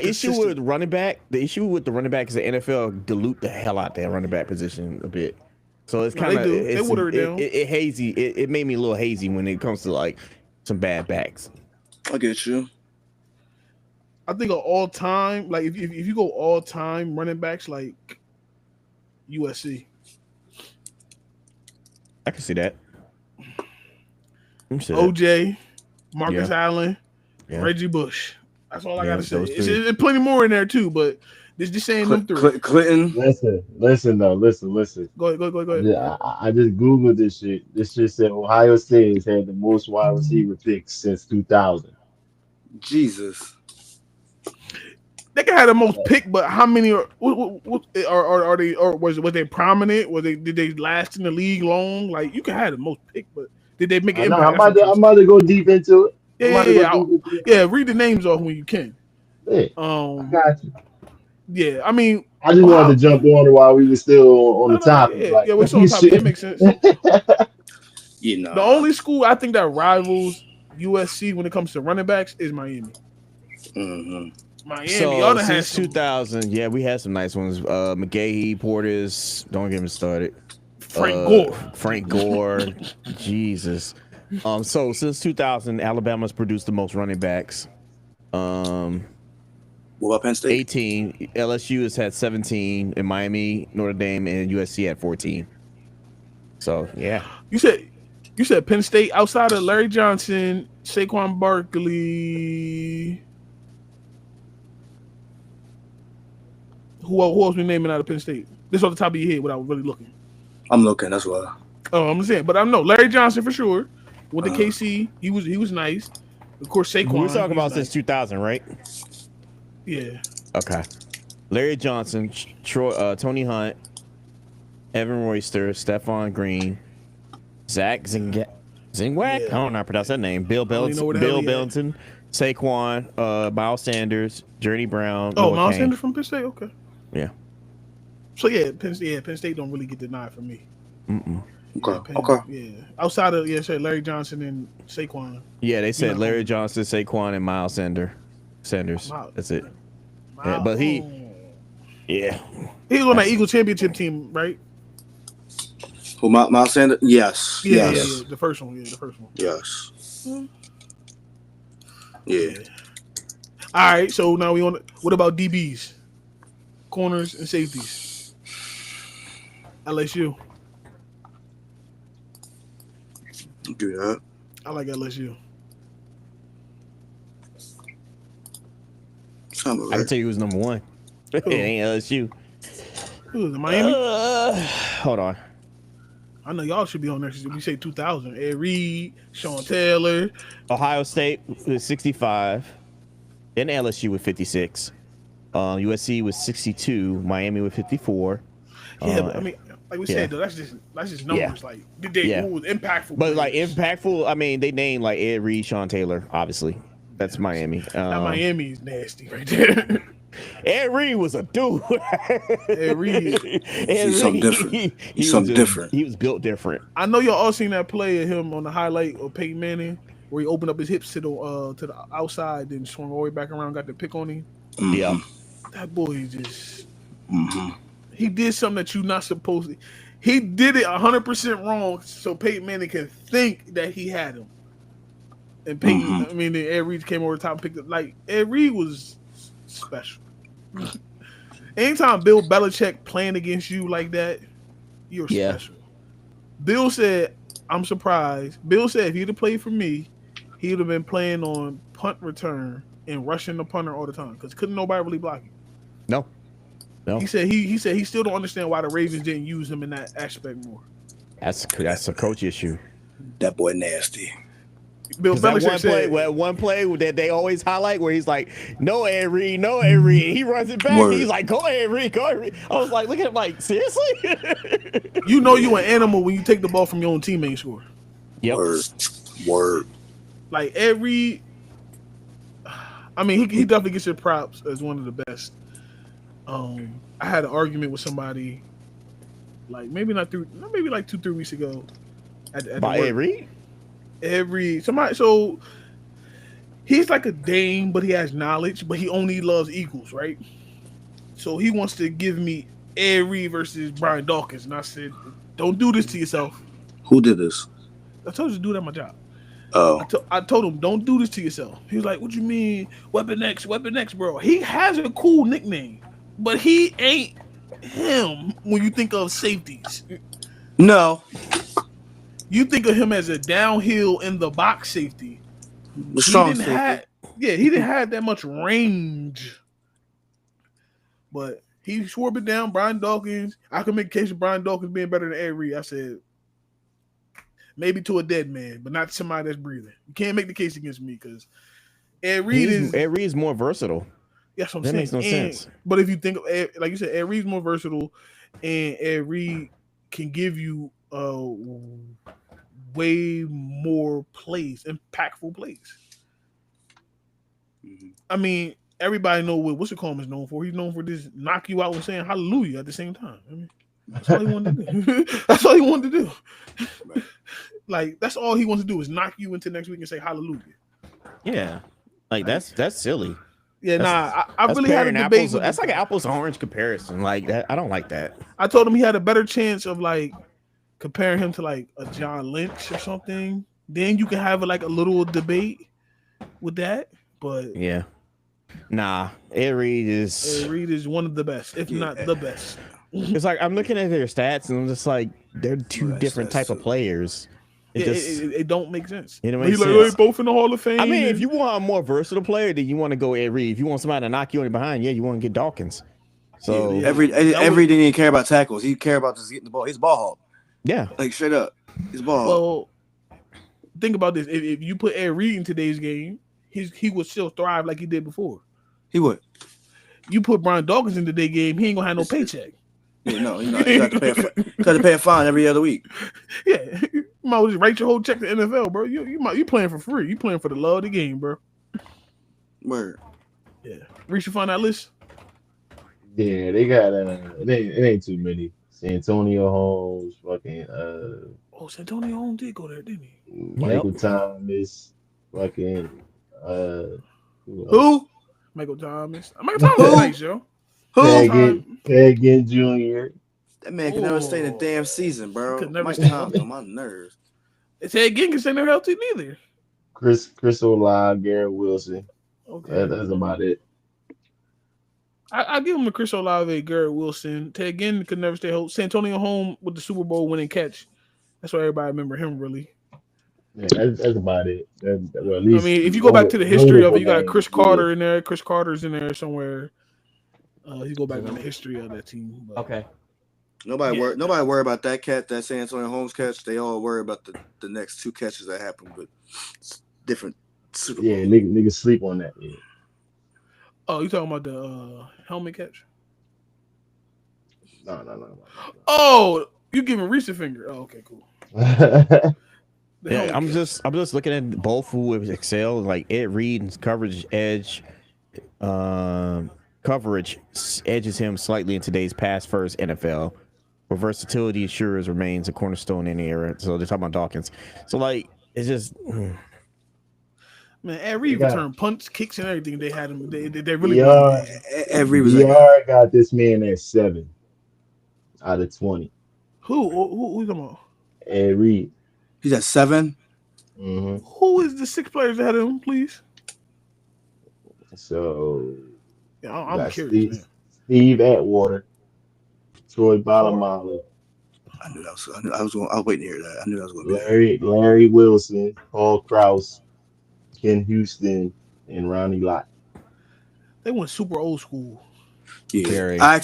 issue with running back, the issue with the running back is the NFL dilute the hell out that running back position a bit. So it's kind of it hazy. It made me a little hazy when it comes to like some bad backs.
I get you.
I think of all time, like if you go all time running backs, like USC.
I can see that.
OJ, Marcus Allen, Reggie Bush. That's all I gotta say. There's plenty more in there too, but just saying them three.
Clinton.
Listen. Go ahead.
Yeah,
I just Googled this shit. This shit said Ohio State has had the most wide receiver picks since 2000.
Jesus.
They can have the most pick, but how many are they? Or was they prominent? Did they last in the league long? Like you can have the most pick, but did they make an impact?
I'm about to go deep into it.
Yeah. Read the names off when you can.
Yeah. I got you.
Yeah, I mean,
I just wanted to jump on it while we were still on the topic.
Yeah, we're still on topic. That makes sense.
You know,
the only school I think that rivals USC when it comes to running backs is Miami. Miami.
So since 2000, we had some nice ones. McGahee, Portis. Don't get me started.
Frank Gore.
Frank Gore. Jesus. So since 2000, Alabama's produced the most running backs.
What about Penn State?
18. LSU has had 17, and Miami, Notre Dame, and USC had 14. So yeah.
You said Penn State outside of Larry Johnson, Saquon Barkley. Who else we naming out of Penn State? This off the top of your head without really looking.
I'm looking. That's why.
Oh, I'm saying, but I know Larry Johnson for sure. With the KC, he was nice. Of course, Saquon.
We're talking about since 2000, right?
Yeah.
Okay. Larry Johnson, Tony Hunt, Evan Royster, Stephon Green, Zach Zingwak.
Yeah.
I don't know how to pronounce that name. Bill Bellington, Saquon, Miles Sanders, Journey Brown.
Oh,
Noah
Miles
Kane.
Sanders from Penn State. Okay.
Yeah.
So yeah, Penn State don't really get denied for me.
Okay.
Yeah. Outside of Larry Johnson and Saquon.
Yeah, they said Larry Johnson, Saquon, and Miles Sanders. That's it. Yeah, but he was
on that Eagle championship team, right?
Who, Miles Sanders? Yes.
Yeah, the first one.
Yes.
Yeah. All right, so now what about DBs? Corners and safeties. LSU.
Do that.
I like LSU.
I can tell you who's number one. It ain't LSU.
Who is it, Miami?
Hold on.
I know y'all should be on there. We say 2000. Ed Reed, Sean Taylor.
Ohio State with 65. Then LSU with 56. USC with 62. Miami with 54.
Yeah, but I mean, like we said, though, that's just numbers.
Yeah.
Like, did they who was impactful?
But
players?
like impactful, I mean, they named like Ed Reed, Sean Taylor, obviously. That's Miami.
That Miami is nasty right there.
Ed Reed was a dude.
Ed Reed.
He's something different. He's something different.
He was built different.
I know y'all all seen that play of him on the highlight of Peyton Manning where he opened up his hips to the outside, then swung all the way back around, got the pick on him.
Mm-hmm.
Yeah.
That boy just he did something that you're not supposed to. He did it 100% wrong so Peyton Manning can think that he had him. And Peyton, I mean, Ed Reed came over the top and picked up. Like, Ed Reed was special. Anytime Bill Belichick playing against you like that, you're special. Bill said, I'm surprised. Bill said if he'd have played for me, he would have been playing on punt return and rushing the punter all the time because couldn't nobody really block him.
No.
He said he still don't understand why the Ravens didn't use him in that aspect more.
That's a coach issue.
That boy nasty.
Bill Belichick said
one play that they always highlight where he's like, no Ed Reed, no Ed Reed. He runs it back. He's like, go Ed Reed, go Ed Reed. I was like, look at him, like, seriously?
You know you an animal when you take the ball from your own teammate and score.
Yep.
Word.
Like Ed Reed, I mean, he definitely gets your props as one of the best. I had an argument with somebody, like maybe like 2-3 weeks ago.
By Ed Reed?
Somebody. So he's like a dame, but he has knowledge, but he only loves Eagles, right? So he wants to give me Ed Reed versus Brian Dawkins, and I said, "Don't do this to yourself."
Who did this?
I told you to do that at my job.
Oh.
I told him, don't do this to yourself. He was like, what you mean? Weapon X, bro. He has a cool nickname, but he ain't him when you think of safeties.
No.
You think of him as a downhill in the box safety.
The strong safety.
He didn't have that much range. But he swore it down, Brian Dawkins. I can make a case of Brian Dawkins being better than Ed Reed. I said, maybe to a dead man, but not to somebody that's breathing. You can't make the case against me because Ed Reed
is more versatile.
That's what I'm
that
saying.
Makes no sense.
But if you think of Ed, like you said, Ed Reed's more versatile, and Ed Reed can give you way more plays, impactful plays. I mean, everybody know what Wissakom is known for. He's known for this knock you out and saying hallelujah at the same time. I mean, that's all he wanted to do. That's all he wanted to do. Like, that's all he wants to do is knock you into next week and say hallelujah.
Yeah. Like that's silly.
Yeah, I really had a debate.
That's like an apples to orange comparison. Like that, I don't like that.
I told him he had a better chance of like comparing him to like a John Lynch or something then you can have like a little debate with that. But
Yeah. Nah, Ed Reed
Ed
is.
Reed is one of the best, if
Yeah.
not the best.
It's like I'm looking at their stats and I'm just like, they're two different type of players.
It don't make sense.
It don't
But
make
he's like,
sense.
oh, they both in the Hall of Fame.
I mean, if you want a more versatile player, then you want to go Ed Reed. If you want somebody to knock you in behind, yeah, you want to get Dawkins. So
Every didn't even care about tackles. He care about just getting the ball. He's ball hawk.
Yeah,
like straight up, he's ball hawk.
Well, think about this: if you put Ed Reed in today's game, he would still thrive like he did before.
He would.
You put Brian Dawkins in today's game, he ain't gonna have no paycheck.
Yeah, no, you got to pay a fine every other week.
Yeah, you might as well just write your whole check to NFL, bro. You playing for free. You playing for the love of the game, bro.
Word.
Yeah, Reese, you find that list?
Yeah, they got it ain't too many. Santonio Holmes, fucking
Oh, Santonio Holmes did go there, didn't he?
Michael Thomas, fucking
Who?
Michael Thomas. Michael Thomas is nice, yo.
Pagan Jr.
That man can never stay in a damn season, bro.
Could never
Mike
stay
Thomas on my nerves.
They say again can stay never healthy neither.
Chris Olave, Garrett Wilson.
Okay,
That's about it.
I give him a Chris Olave, Garrett Wilson. Ted Ginn could never stay healthy. Santonio Holmes with the Super Bowl winning catch. That's why everybody remember him, really.
Yeah, that's about it. Well, at least
I mean, if you go back to the history of it, you got Chris Carter in there. Chris Carter's in there somewhere. You go back on the history of that team. But.
Okay.
Nobody worry about that catch, that San Antonio Holmes catch. They all worry about the next two catches that happened, but it's different. Super Bowl.
Yeah, niggas sleep on that. Yeah.
Oh, you talking about the helmet catch?
No.
Oh, you giving Reese a finger? Oh, okay, cool.
Yeah, I'm just looking at both who excel, like Ed Reed's coverage edge. Coverage edges him slightly in today's pass first NFL. But versatility sure remains a cornerstone in the era. So they're talking about Dawkins. So like it's just
man, Ed Reed returned punts, kicks, and everything. They had him. They really
Ed Reed was
VR got this man at 7 out of 20.
Who you talking about?
Ed Reed.
He's at 7.
Mm-hmm.
Who is the 6 players ahead of him, please?
So
yeah, I'm curious.
Steve Atwater, Troy Polamalu.
I knew that I was waiting to hear that. I knew that was going to be
Larry Wilson, Paul Krause, Ken Houston, and Ronnie Lott.
They went super old school.
Yeah, I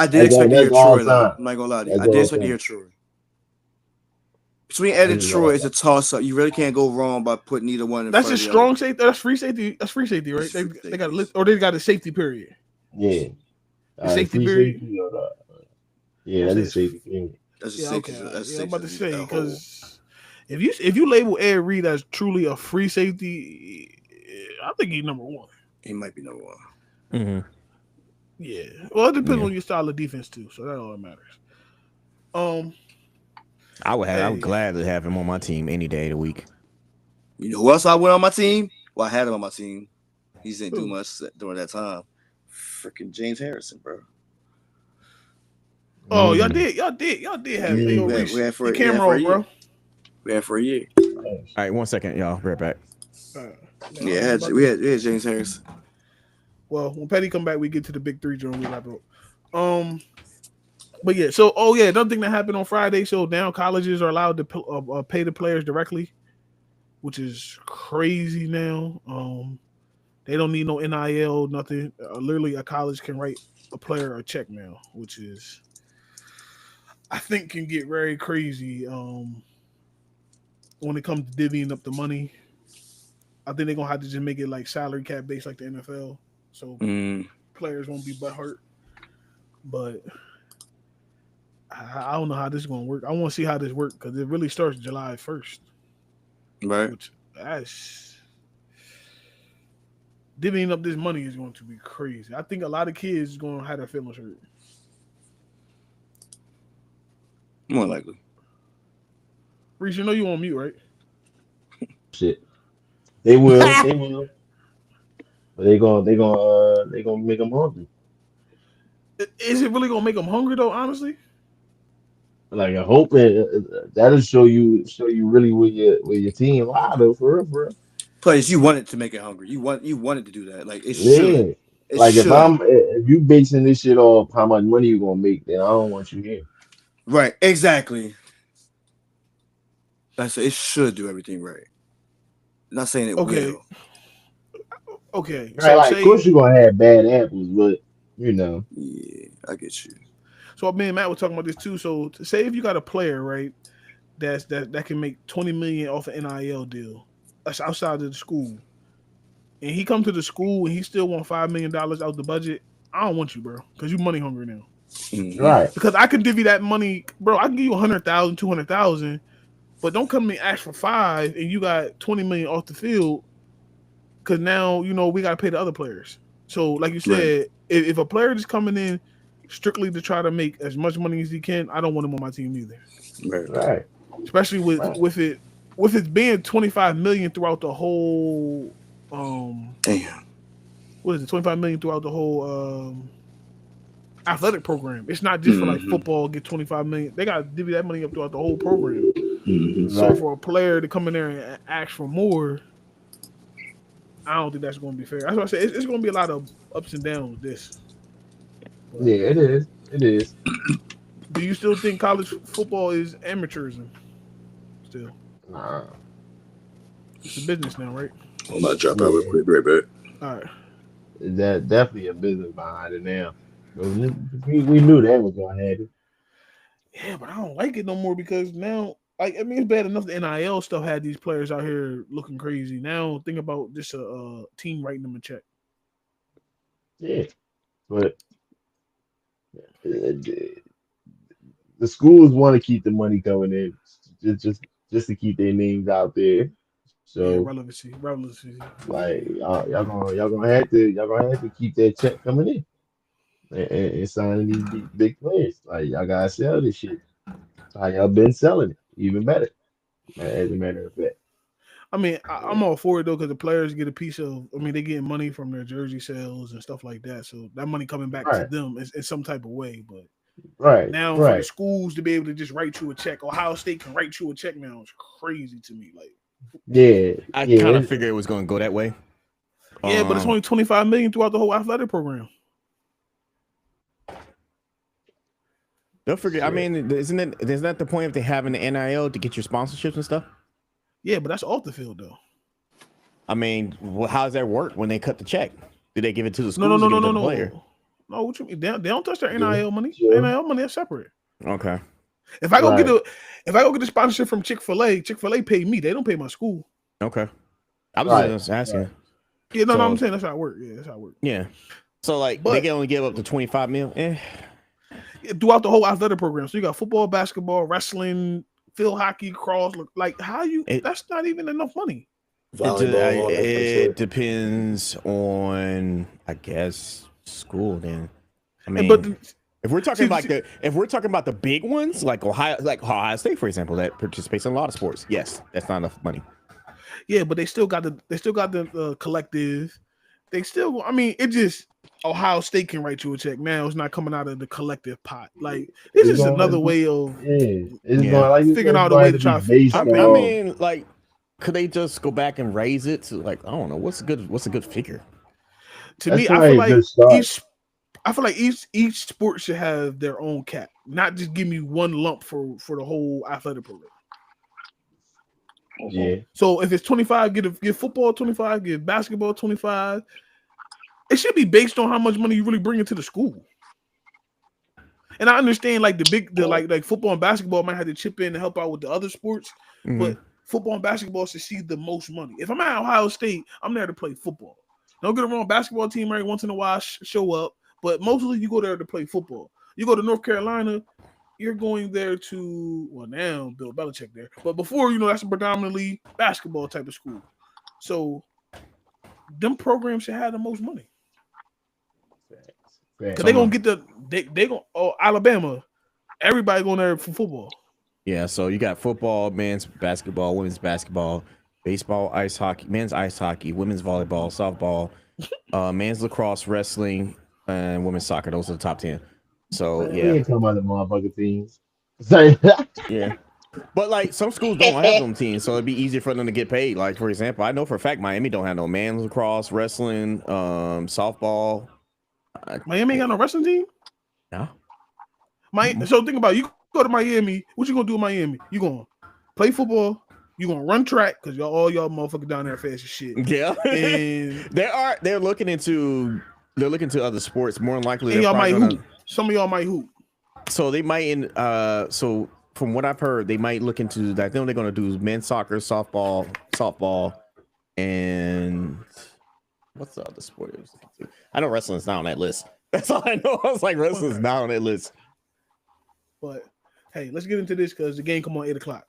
did expect to hear Troy. Though. I'm not gonna lie to you. I did expect to hear Troy. Between Ed and Troy, it's a toss up. You really can't go wrong by putting either one.
That's a strong safety. That's free safety. That's free safety, right? They got a list, or they got a safety period.
Yeah,
safety period.
Yeah, that's a safety period.
That's a
safety.
Okay. That's
I'm about to say because if you label Ed Reed as truly a free safety, I think he's number 1.
He might be number 1.
Mm-hmm.
Yeah. Well, it depends on your style of defense too, so that all matters.
I would gladly have him on my team any day of the week.
You know who else I went on my team? Well, I had him on my team. He didn't do much during that time. Freaking James Harrison, bro.
Oh, y'all did have Reese.
We had for
the camera on, bro.
We had for a year.
All right, 1 second, y'all. Right back.
Yeah, we had James Harrison.
Well, when Petty come back, we get to the big 3 joint we wrap up. But yeah, so another thing that happened on Friday. So now colleges are allowed to pay the players directly, which is crazy now. They don't need no NIL, nothing. Literally, a college can write a player a check now, which is, I think, can get very crazy when it comes to divvying up the money. I think they're gonna have to just make it like salary cap based, like the NFL, so players won't be butthurt. But I don't know how this is gonna work. I want to see how this works because it really starts July 1st.
Right.
Which divvying up this money is going to be crazy. I think a lot of kids is going to have their feelings hurt.
More likely.
Reese, you know you on mute, right?
Shit. They will. But they gonna make them hungry.
Is it really gonna make them hungry though? Honestly,
Like I hope that'll show you really where your team lie though, for real, for real.
Players, you wanted to make it hungry. You wanted to do that. Like it should.
Yeah.
It
Like
should.
if you basing this shit off how much money you gonna make, then I don't want you here.
Right. Exactly. That's it. Should do everything right. Not saying it
Okay,
will.
okay.
Right,
So
like of course
say,
you're gonna have bad apples, but you know,
Yeah, I get you.
so me and Matt were talking about this too. So say if you got a player, right, that can make 20 million off an NIL deal, that's outside of the school, and he come to the school and he still want $5 million out the budget. I don't want you, bro, because you money hungry now.
Hmm.
right,
Because I can divvy that money, bro. I can give you 100,000, 200,000, but don't come to me and ask for five and you got 20 million off the field. Because now we got to pay the other players. So like you
Right.
said, if a player is coming in strictly to try to make as much money as he can, I don't want him on my team either.
Right.
right,
Especially with
right.
it being 25 million throughout the whole
Damn.
what is it, 25 million throughout the whole athletic program. It's not just for like
Hmm.
football get 25 million. They got to divvy that money up throughout the whole program.
Hmm.
So
Right.
for a player to come in there and ask for more, I don't think that's going to be fair. That's what I said. It's going to be a lot of ups and downs with this. But
Yeah, it is. It is.
do you still think college football is amateurism? Still,
Nah.
it's a business now, right?
I'm not drop out real
Yeah,
quick. Right back.
All right.
that definitely a business behind it now. But we knew that was gonna happen.
Yeah, but I don't like it no more because now, like, I mean, it's bad enough the NIL stuff had these players out here looking crazy. Now, think about just a team writing them a check.
Yeah, but the schools want to keep the money coming in, just to keep their names out there.
Yeah,
So
relevancy.
like y'all gonna have to keep that check coming in and signing these big players. Like y'all gotta sell this shit. How y'all been selling it, even better. As a matter of fact.
I mean,
Yeah.
I'm all for it though because the players get a piece of. I mean, they getting money from their jersey sales and stuff like that. So that money coming back to
Right,
them in some type of way. But
right,
now for the
right.
schools to be able to just write you a check, Ohio State can write you a check now. It's crazy to me. Like,
Yeah,
I kind of
yeah.
figured it was going to go that way.
yeah, but it's only 25 million throughout the whole athletic program.
Don't forget. I
Shit.
mean, isn't that the point of they having the NIL to get your sponsorships and stuff?
Yeah, but that's off the field though.
I mean, how does that work when they cut the check? Do they give it to the
No, no,
schools
no,
or give
no,
it to
no,
the player?
no. No, what you mean? They don't touch their
Yeah,
NIL money. The
sure.
NIL money is separate.
Okay.
If I go get
Right.
a sponsorship from Chick-fil-A, Chick-fil-A pay me. They don't pay my school.
Okay. I was
Right.
just asking.
Right.
Yeah, no, I'm
So
saying that's how it works. Yeah, that's how it works.
yeah. So like they
But
can only give up to 25 mil.
throughout the whole athletic program, so you got football, basketball, wrestling, field hockey, cross. Like how you?
It
That's not even enough money.
Volleyball, all that type
it
shit.
depends on, I guess, school. Then I
And but
mean, if we're talking
see,
like if we're talking about the big ones, like Ohio State, for example, that participates in a lot of sports. Yes, that's not enough money.
yeah, but they still got the collective. They still. I mean, it just Ohio State can write you a check now. It's not coming out of the collective pot. Like this
It's
is
going. It's
another
going.
way of
Yeah. It's
Yeah.
going. Like you said,
figuring
it's
out a
going to
way
have
to
to be
try to
based
pay
I
it.
on.
mean, like, could they just go back and raise it to like I don't know what's a good figure?
To
That's
me, I feel
probably a
like
good start.
each sport should have their own cap, not just give me one lump for the whole athletic program.
Yeah.
So if it's 25, give football 25, give basketball 25. It should be based on how much money you really bring into the school. And I understand like like football and basketball might have to chip in to help out with the other sports,
Mm-hmm.
but football and basketball should see the most money. If I'm at Ohio State, I'm there to play football. Don't get it wrong, basketball team every once in a while show up, but mostly you go there to play football. You go to North Carolina, you're going there to now Bill Belichick there, but before that's a predominantly basketball type of school. So them programs should have the most money
Facts.
because they
Facts.
gonna get they gonna Alabama. Everybody going there for football.
Yeah, so you got football, men's basketball, women's basketball, baseball, ice hockey, men's ice hockey, women's volleyball, softball, men's lacrosse, wrestling, and women's soccer. Those are the top 10. So
Man, we
yeah,
ain't talking about the motherfucking teams. Say,
Yeah. But like some schools don't have them teams, so it'd be easier for them to get paid. Like for example, I know for a fact Miami don't have no men's lacrosse, wrestling, softball.
Miami ain't got no wrestling team.
No.
So think about it. You go to Miami. What you gonna do in Miami? You gonna play football? You gonna run track because all y'all motherfuckers down there fast as shit.
Yeah.
And
they're looking into other sports. More than likely,
and
they're
y'all might
probably gonna.
hoop. Some of y'all might hoop.
So they might so from what I've heard, they might look into. I think they're gonna do men's soccer, softball, and what's the other sport? I know wrestling's not on that list. That's all I know. I was like, wrestling's not on that list.
But hey, let's get into this because the game come on 8:00.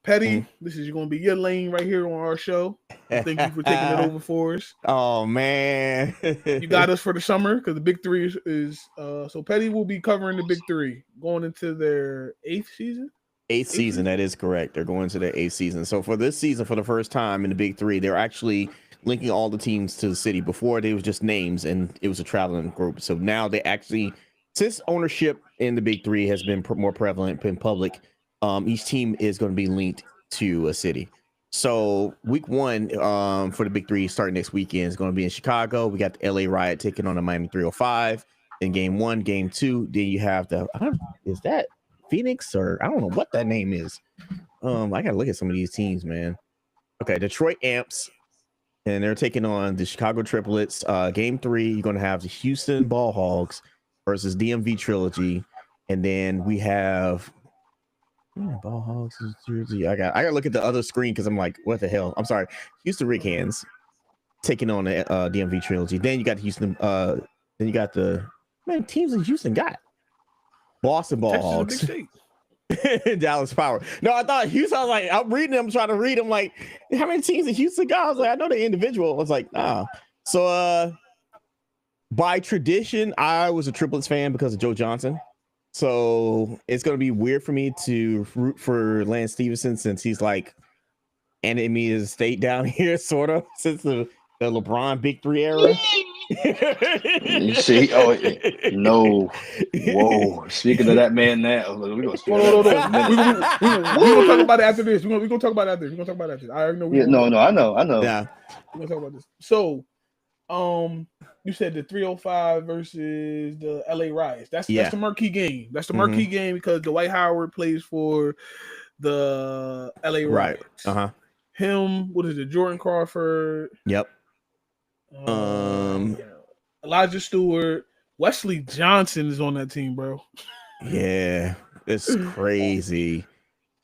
Petty, this is going to be your lane right here on our show. Thank you for taking it over for us.
Oh man,
you got us for the summer because the Big Three is so Petty will be covering the Big Three going into their eighth season.
Eighth season, that is correct. They're going to their eighth season. So for this season, for the first time in the Big Three, they're actually linking all the teams to the city. Before, they was just names and it was a traveling group. So now they actually, since ownership in the Big Three has been more prevalent in public, each team is going to be linked to a city. So week one for the Big Three starting next weekend is going to be in Chicago. We got the LA Riot taking on the Miami 305 in game one, game two. Then you have is that Phoenix or I don't know what that name is. I gotta look at some of these teams, man. Okay, Detroit Amps, and they're taking on the Chicago Triplets. Game three, you're gonna have the Houston Ball Hogs versus DMV Trilogy, and then we have Ball Hogs. I gotta look at the other screen because I'm like, what the hell? I'm sorry, Houston Rick Hands taking on the DMV Trilogy. Then you got Houston. Then you got the teams in Houston got. Boston Ball Hogs, Dallas Power. No, I thought Houston. I was like, I'm reading them, trying to read them. Like, how many teams in Houston got? I was like, I know the individual. I was like, nah. So, by tradition, I was a Triplets fan because of Joe Johnson. So it's gonna be weird for me to root for Lance Stevenson since he's like enemy of the state down here, sort of, since the LeBron Big Three era.
You see, no, whoa. Speaking of that man, now we're gonna
talk about it after this. We're gonna talk about it after this. I already know.
Yeah, no, I know.
Yeah, we're gonna talk about this. So, you said the 305 versus the LA Riots. That's the marquee game. That's the marquee game because Dwight Howard plays for the LA Riots. Him, what is it? Jordan Crawford.
Yep.
Elijah Stewart, Wesley Johnson is on that team, bro.
Yeah, it's crazy.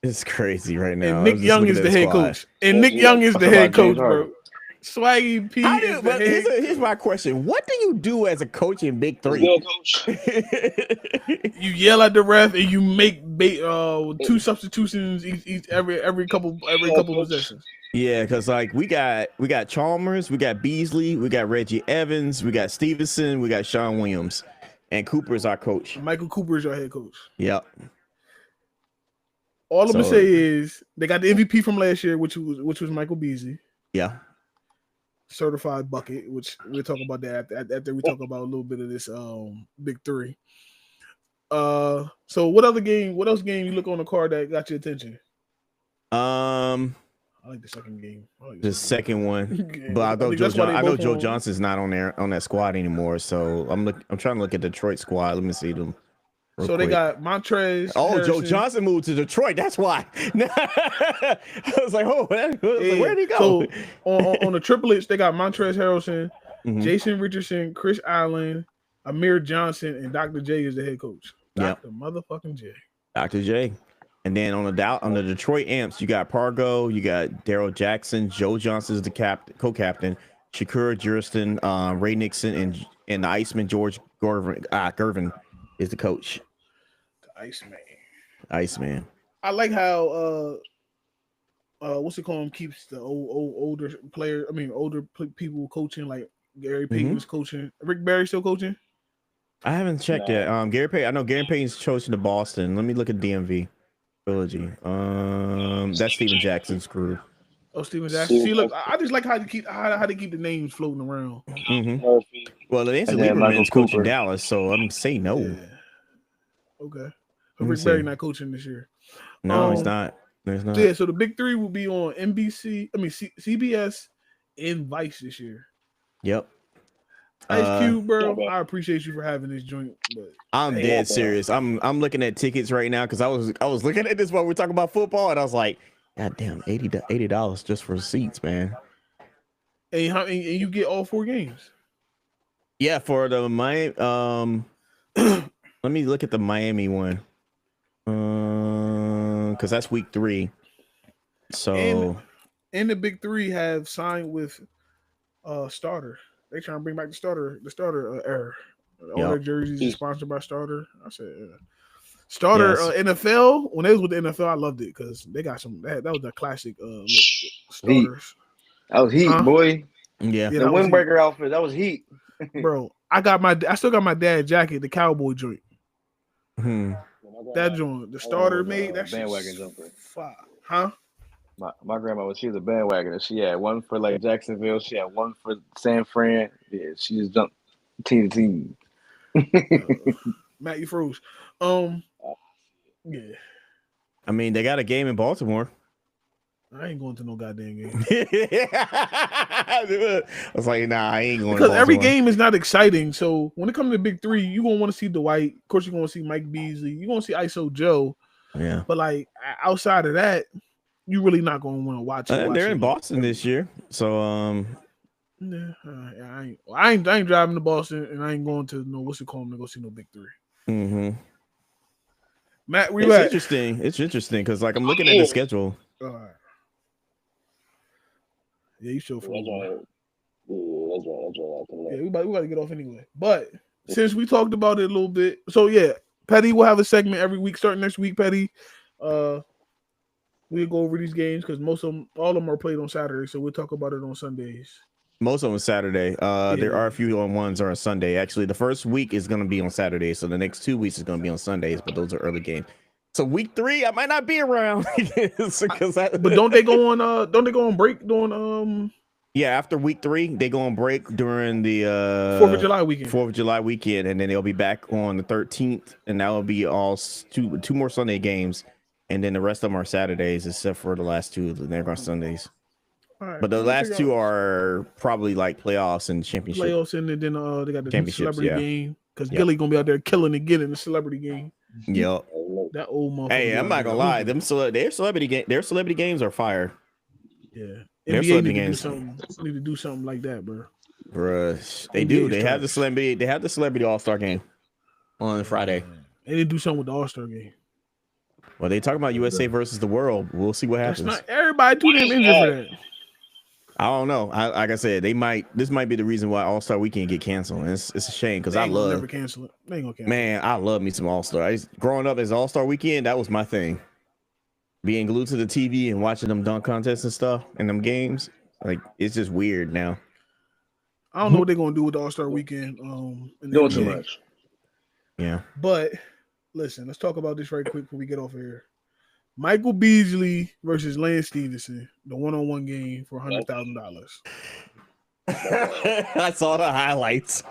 It's crazy right now.
And Nick Young is the head coach. Bro. Swaggy P.
Here's my question: what do you do as a coach in Big Three?
You yell at the ref and you make two substitutions every couple possessions.
Yeah, because like we got Chalmers, we got Beasley, we got Reggie Evans, we got Stevenson, we got Sean Williams, and Cooper is our coach.
Michael Cooper is your head coach.
Yep.
All I'm gonna say is they got the MVP from last year, which was Michael Beasley.
Yeah.
Certified bucket, which we'll talk about that after we talk about a little bit of this Big Three. So what else game you look on the card that got your attention? I like the second game.
The second one, but I know Joe Johnson's not on there on that squad anymore. So I'm trying to look at Detroit squad. Let me see them.
So quick. They got Montrez.
Oh, Harrison. Joe Johnson moved to Detroit. That's why. I was like, where did he go?
So on the triplets, they got Montrez Harrelson, Jason Richardson, Chris Allen, Amir Johnson, and Dr. J is the head coach. Dr. Motherfucking J.
Dr. J. And then on the Detroit Amps, you got Pargo, you got Daryl Jackson, Joe Johnson is the co-captain, Shakur Juriston, Ray Nixon, and the Iceman George Gervin is the coach.
The
Iceman.
I like how what's it called? Keeps the older people coaching, like Gary Payton is coaching. Rick Barry still coaching?
I haven't checked yet. Gary Payton. I know Gary Payton's chosen to Boston. Let me look at DMV Trilogy. That's Steven Jackson's crew.
Oh, Steven Jackson. See, look, I just like how they keep the names floating around.
Well, Nancy Lieberman's coaching Dallas, so I'm saying no.
Yeah. Okay. Rick Barry not coaching this year.
No, he's not. There's not.
Yeah, so the big three will be on CBS, and Vice this year.
Yep.
Ice Cube, bro. I appreciate you for having this joint, but
I'm dead serious. I'm looking at tickets right now because I was looking at this while we were talking about football, and I was like, God damn, $80 just for seats, man.
And you get all 4 games.
Yeah, for the Miami. Let me look at the Miami one. Because that's week 3. So
and the big 3 have signed with Starter. They trying to bring back the starter era. All their jerseys are sponsored by Starter. I said Starter NFL. When they was with the NFL, I loved it because they got some. That was the classic starters.
That was heat, boy.
Yeah,
the windbreaker outfit. That was heat,
bro. I still got my dad jacket, the cowboy joint. That joint, the starter made that
bandwagon jumper.
Huh?
My grandma she was a bandwagoner. She had one for like Jacksonville. She had one for San Fran. Yeah, she just jumped team to team.
Matt, you froze. Yeah.
I mean, they got a game in Baltimore.
I ain't going to no goddamn game.
I was like, nah, I ain't going.
Because every game is not exciting. So when it comes to the big 3, you gonna want to see Dwight. Of course, you're gonna see Mike Beasley. You're gonna see ISO Joe.
Yeah.
But like outside of that, you really not gonna want to watch it.
They're in Boston this year, so
yeah, I ain't driving to Boston, and I ain't going to what's it called to go see no big 3.
Mm-hmm.
Matt,
it's interesting. It's interesting because like I'm looking at the schedule.
All right. Yeah, you show for
that's right.
Yeah, we about to get off anyway. But since we talked about it a little bit, so yeah, Petty will have a segment every week starting next week. Petty, we'll go over these games because all of them are played on Saturday, so we'll talk about it on Sundays.
Most of them Saturday. There are a few on ones are on Sunday. Actually, the first week is going to be on Saturday, so the next 2 weeks is going to be on Sundays. But those are early games. So week 3, I might not be around.
But don't they go on? Don't they go on break during?
Yeah, after week 3, they go on break during the
4th of July weekend.
4th of July weekend, and then they'll be back on the 13th, and that will be all two more Sunday games, and then the rest of them are Saturdays, except for the last 2. They're going Sundays.
Right,
but the last 2 are probably like playoffs and championship.
Playoffs, and then they got the celebrity game because Gilly gonna be out there killing again in the celebrity game.
Yep.
That old motherfucker.
Hey, I'm not gonna lie. Their celebrity games are fire.
Yeah.
Their
NBA need to do something like that, bro.
Bruh, they do. They have the celebrity All-Star game on Friday.
They didn't do something with the All-Star game.
Well, they talking about USA versus the world. We'll see what happens.
That's not everybody too damn injured for that.
I don't know. Like I said, this might be the reason why All-Star Weekend get canceled. And it's a shame because I love.
Never cancel it. They ain't gonna cancel.
Man, I love me some All-Star. Growing up as All-Star Weekend, that was my thing. Being glued to the TV and watching them dunk contests and stuff and them games, like it's just weird now.
I don't know what they're gonna do with the All-Star Weekend.
Doing too much.
Yeah.
But listen, let's talk about this right quick before we get off of here. Michael Beasley versus Lance Stevenson, the one-on-one game for $100,000.
I saw the highlights.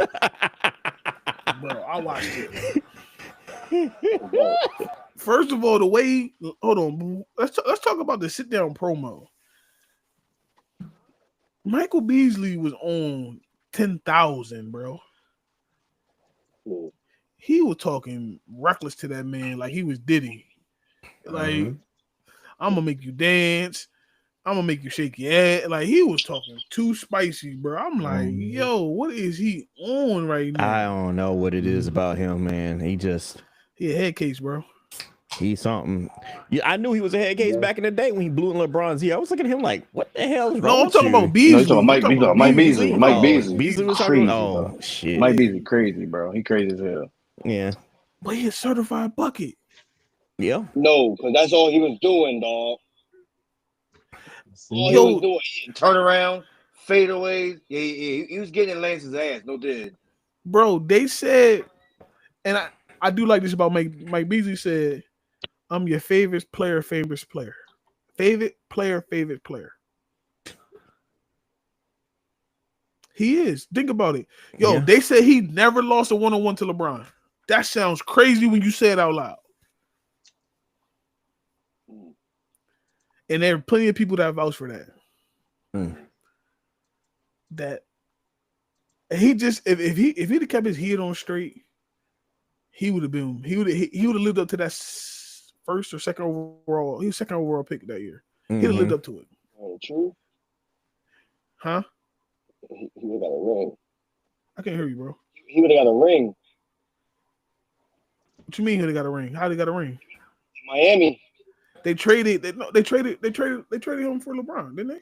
Bro, I watched it. First of all, hold on, let's talk about the sit-down promo. Michael Beasley was on 10,000, bro. He was talking reckless to that man like he was Diddy. Like, I'm gonna make you dance. I'm gonna make you shake your ass. Like, he was talking too spicy, bro. I'm like, yo, what is he on right now?
I don't know what it is about him, man. He
a head case, bro.
He's something. Yeah, I knew he was a head case back in the day when he blew in LeBron's ear. I was looking at him like, what the hell is wrong?
No, I'm talking about Beasley.
No, you're talking about Mike Beasley. Mike Beasley.
Beasley was
crazy.
Oh, shit.
Mike Beasley crazy, bro. He crazy as hell.
Yeah.
But he's a certified bucket.
Yeah.
No, because that's all he was doing, dog.
All he was doing, turn around, fade away. Yeah, he was getting in Lance's ass. No did.
Bro, they said, and I do like this about Mike Beasley said, I'm your favorite player. Favorite player. He is. Think about it. Yo, They said he never lost a one-on-one to LeBron. That sounds crazy when you say it out loud. And there are plenty of people that vouch for that. That he just if he'd have kept his head on straight, he would have lived up to that first or second overall. He was second overall pick that year. He'd have lived up to it.
True.
Huh?
He would have got a ring.
I can't hear you, bro.
He would have got a ring.
What you mean he got a ring? How they got a ring?
Miami.
They traded him for LeBron, didn't they?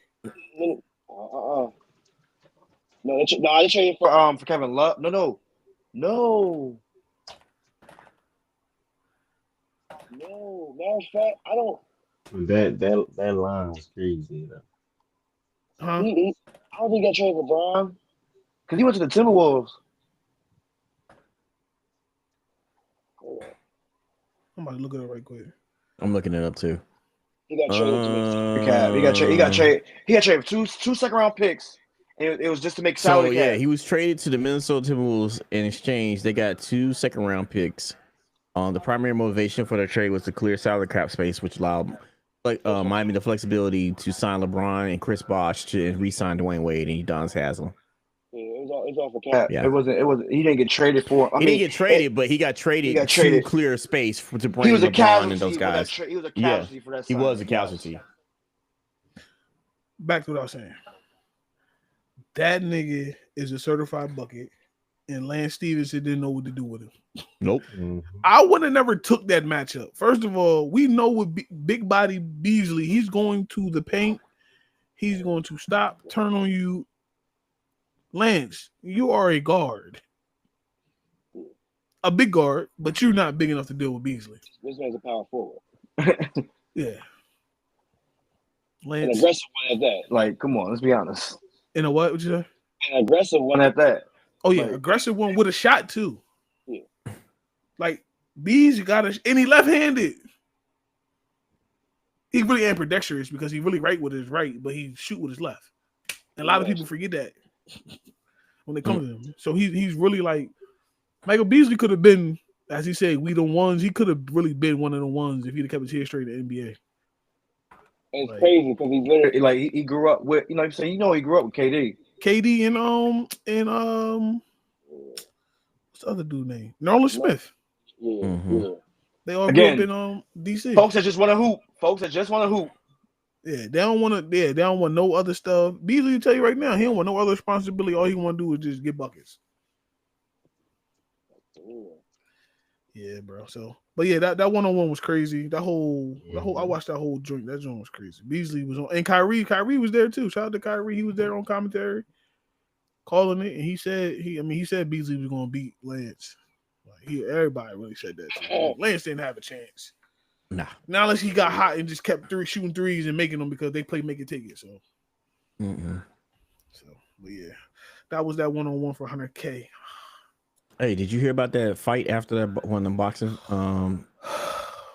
No, they traded for Kevin Love. No. Matter of fact, I don't.
That line was crazy.
Huh?
I don't think he got traded for Bron because he went to the Timberwolves.
I'm about to look it up right quick.
I'm looking it up too.
He got traded to the cap. He got traded for two second round picks. And it was just to make salary cap.
Yeah, he was traded to the Minnesota Timberwolves in exchange. They got 2 second round picks. The primary motivation for the trade was to clear salary cap space, which allowed Miami the flexibility to sign LeBron and Chris Bosh to re-sign Dwayne Wade and Udonis Haslem.
Yeah, it was all for cap.
Yeah.
It wasn't. He didn't get traded for.
He didn't get traded, but he got traded to clear space to bring LeBron and those guys.
He was a casualty for that.
He was a casualty.
Back to what I was saying. That nigga is a certified bucket, and Lance Stevenson didn't know what to do with him.
Nope.
I would have never took that matchup. First of all, we know with big body Beasley, he's going to the paint. He's going to stop, turn on you. Lance, you are a guard. A big guard, but you're not big enough to deal with Beasley.
This man's a power forward.
Yeah.
An
Lance.
aggressive one at that.
Like, come on, let's be honest.
In a what? What'd you say?
An aggressive one at that.
Oh, yeah.
Like,
aggressive one with a shot, too.
Yeah.
Like, Bees got and he left-handed. He really ambidextrous because he really right with his right, but he shoot with his left. And a lot of people forget that when they come to him. So he's really like Michael Beasley could have been, as he said, we the ones. He could have really been one of the ones if he'd have kept his head straight in the NBA.
It's crazy because he's literally
Like he grew up with, you know what I'm saying? You know he grew up with KD.
KD and what's the other dude name? Nolan Smith.
Yeah.
They all grew up in DC.
Folks that just want to hoop.
Yeah, they don't want to. Yeah, they don't want no other stuff. Beasley will tell you right now, he don't want no other responsibility. All he want to do is just get buckets. Yeah, bro. So, but yeah, that one-on-one was crazy. I watched that whole joint. That joint was crazy. Beasley was on, and Kyrie was there too. Shout out to Kyrie. He was there on commentary, calling it, and he said Beasley was gonna beat Lance. Like everybody really said that too. Lance didn't have a chance.
Nah.
Not unless he got hot and just kept shooting threes and making them because they play make it take it. So, but yeah, that was that one-on-one for 100K.
Hey, did you hear about that fight after that one of them boxing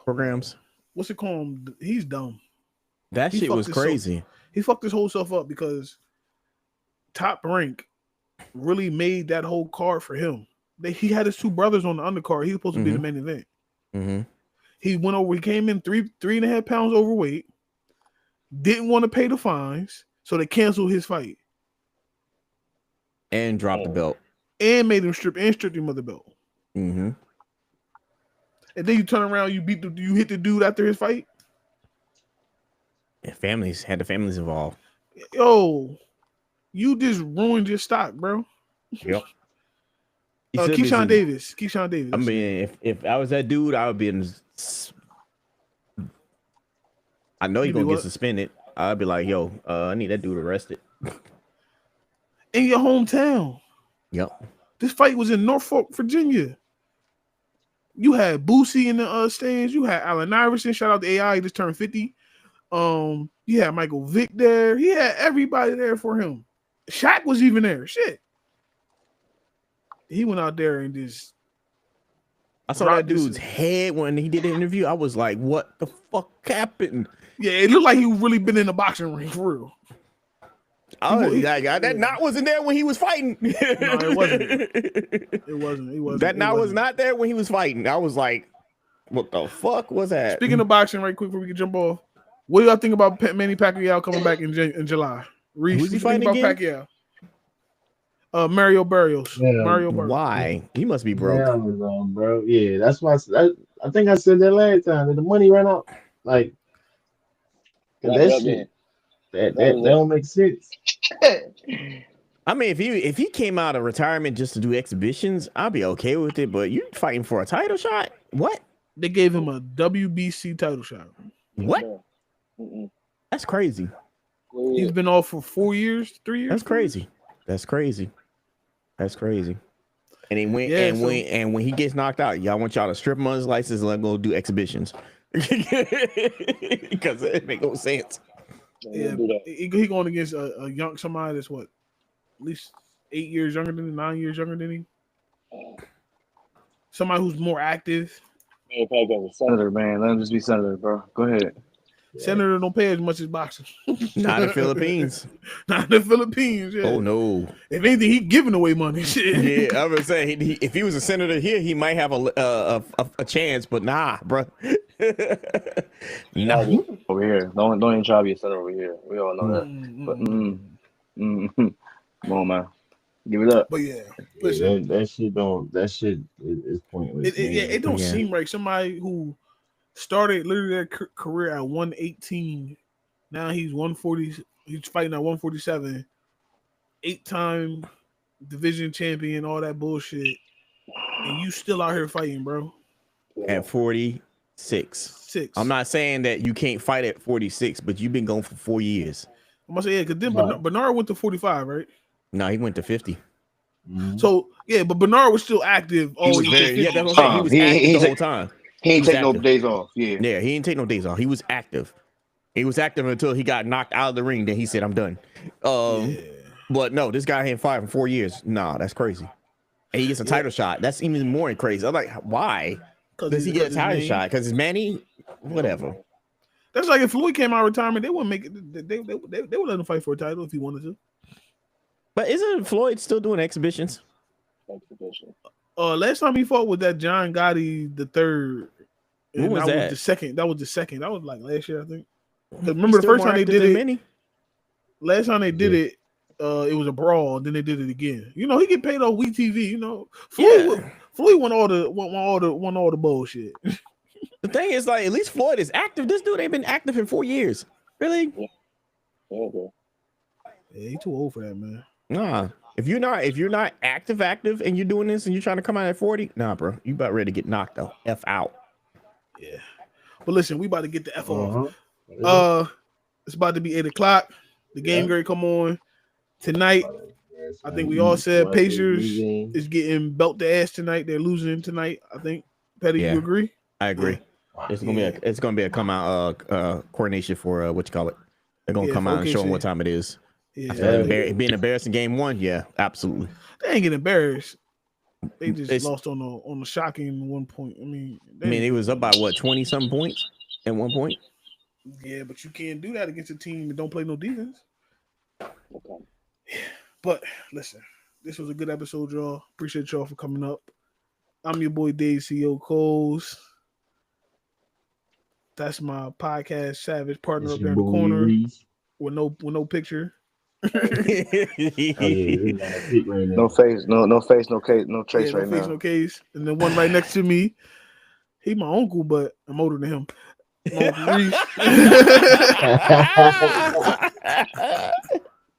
programs?
What's it called? He's dumb.
That shit was crazy.
He fucked his whole self up because Top Rank really made that whole card for him. He had his 2 brothers on the undercard. He was supposed to be the main event. He went over. He came in 3.5 pounds overweight. Didn't want to pay the fines, so they canceled his fight
And dropped the belt.
and made him stripped him of the belt.
Mm-hmm.
And then you turn around, you hit the dude after his fight.
Yeah, had the families involved.
Yo, you just ruined your stock, bro.
Yep.
Keyshawn Davis.
I mean, if I was that dude, I would be in. I know he's gonna get suspended. I'd be like, yo, I need that dude arrested.
In your hometown.
Yep. This
fight was in Norfolk, Virginia. You had Boosie in the stands. You had Allen Iverson. Shout out to AI. He just turned 50. You had Michael Vick there. He had everybody there for him. Shaq was even there. Shit. He went out there and just.
I saw that dude's head when he did the interview. I was like, what the fuck happened?
Yeah, it looked like he really been in a boxing ring for real.
That knot wasn't there when he was fighting.
No, it wasn't. It wasn't.
That knot was not there when he was fighting. I was like, what the fuck was that?
Speaking of boxing, right quick before we can jump off, What do y'all think about Manny Pacquiao coming back in July? Reese,
Who's he
what you think
fighting
about
again?
Pacquiao? Mario Barrios.
Yeah,
Mario Barrios.
Why? He must be broke.
hell no, bro. Yeah, that's why I think I said that last time that the money ran out. Like, 'cause
Wrap it
that
up
shit,
then.
that don't make sense.
I mean, if he came out of retirement just to do exhibitions, I'd be okay with it. But you fighting for a title shot? What?
They gave him a WBC title shot.
What?
Mm-mm.
That's crazy.
He's been off for 4 years, 3 years.
That's
4 years?
crazy. That's crazy. That's crazy. And he went
Yeah, so-
when he gets knocked out, y'all want y'all to strip him on his license and let him go do exhibitions. Because it make no sense.
Yeah, he going against a young somebody that's what, at least 8 years younger than him, 9 years younger than him. Somebody who's more active.
Man, Pacquiao's a senator, man. Let him just be senator, bro. Go ahead.
Senator don't pay as much as boxing.
Not in the Philippines.
Not in the Philippines. Yeah.
Oh no.
If anything, he giving away money. Shit.
Yeah, I was say if he was a senator here, he might have a chance, but nah, bro. Nah.
Over here, don't even try to be a senator over here. We all know that. But come on, man, give it up.
But yeah,
Yeah,
listen,
that shit is pointless.
it don't
Yeah.
seem like somebody who started literally their career at 118. Now he's 140. He's fighting at 147. 8-time division champion, all that bullshit, and you still out here fighting, bro.
At 46. I'm not saying that you can't fight at 46, but you've been going for 4 years.
I'm gonna say yeah, because then
Right.
Bernard went to 45, right?
No, he went to 50.
So yeah, but Bernard was still active.
He was very, yeah, that's what I'm saying. He was active the whole time.
He ain't
was
take no
active.
days off. Yeah.
Yeah, he didn't take no days off. He was active. He was active until he got knocked out of the ring. Then he said, "I'm done." But no, this guy ain't fight for 4 years. Nah, that's crazy. And he gets a title shot. That's even more crazy. I'm like, why does he get a title shot? Because it's Manny, whatever.
That's like if Floyd came out of retirement, they wouldn't make it. They would let him fight for a title if he wanted to.
But isn't Floyd still doing exhibitions?
Last time he fought with that John Gotti the third.
When was that?
Was the second. That was the second. That was like last year, I think. Because remember the first time they did it.
Manny?
Last time they did it, it was a brawl. Then they did it again. You know, he get paid off WeTV. You know, Floyd won all the bullshit.
The thing is, like, at least Floyd is active. This dude ain't been active in 4 years. Really?
Yeah, he too old for that, man.
Nah. If you're not active, and you're doing this and you're trying to come out at 40, nah, bro. You about ready to get knocked the F out.
Yeah. But listen, we about to get the F off. It's about to be 8:00. The game grade come on tonight. I think we all said Pacers is getting belt the ass tonight. They're losing tonight. I think. Petty, you agree?
I agree. It's gonna be a come out coordination for what you call it. They're gonna come out and show them what time it is.
Yeah.
Being embarrassed in game one, yeah, absolutely.
They ain't get embarrassed. They just lost on the shocking 1 point. I mean,
it was up by what 20-something points at one point.
Yeah, but you can't do that against a team that don't play no defense. Okay. But listen, this was a good episode, y'all. Appreciate y'all for coming up. I'm your boy Dave CEO Coles. That's my podcast Savage partner up there in the corner
Reese.
with no picture.
No face, no case, no trace right now.
No case. And the one right next to me, he my uncle, but I'm older than him. My uncle Reese.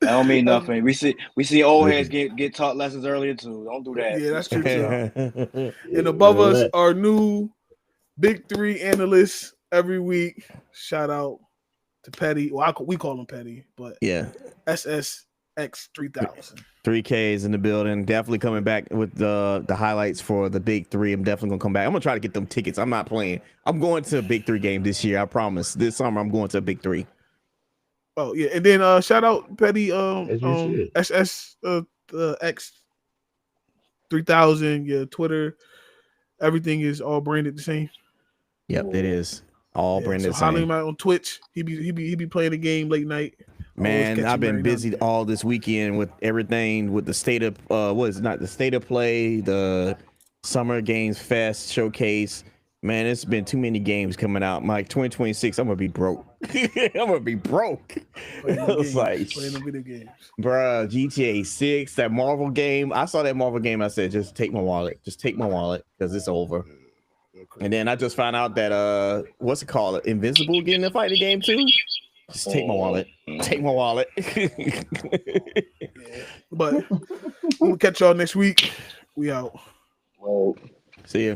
That don't mean nothing. We see old heads get taught lessons earlier too. Don't do that.
Yeah, that's true too. And above us, our new Big Three analysts every week. Shout out to Petty. Well, we call him Petty, but
yeah,
SSX 3000.
3Ks in the building. Definitely coming back with the highlights for the Big Three. I'm definitely gonna come back. I'm gonna try to get them tickets. I'm not playing. I'm going to a Big Three game this year. I promise. This summer, I'm going to a Big Three.
Oh yeah, and then shout out Petty SSX 3000. Yeah, Twitter. Everything is all branded the same.
Yep, it is all branded the same.
Holler him out on Twitch. He be playing the game late night.
Man, I've been busy all this weekend with everything with the state of the state of play, the Summer Games Fest showcase, Man, it's been too many games coming out. Mike, 2026, I'm gonna be broke. I'm gonna be broke.
Playing
I
them
was
games,
like,
playing them video games.
bruh, GTA 6, that Marvel game. I saw that Marvel game. I said, just take my wallet. Just take my wallet because it's over. And then I just found out that what's it called? Invincible getting to fight the game too. Just take my wallet. Take my wallet.
Yeah. But we'll catch y'all next week. We out.
Well,
See ya.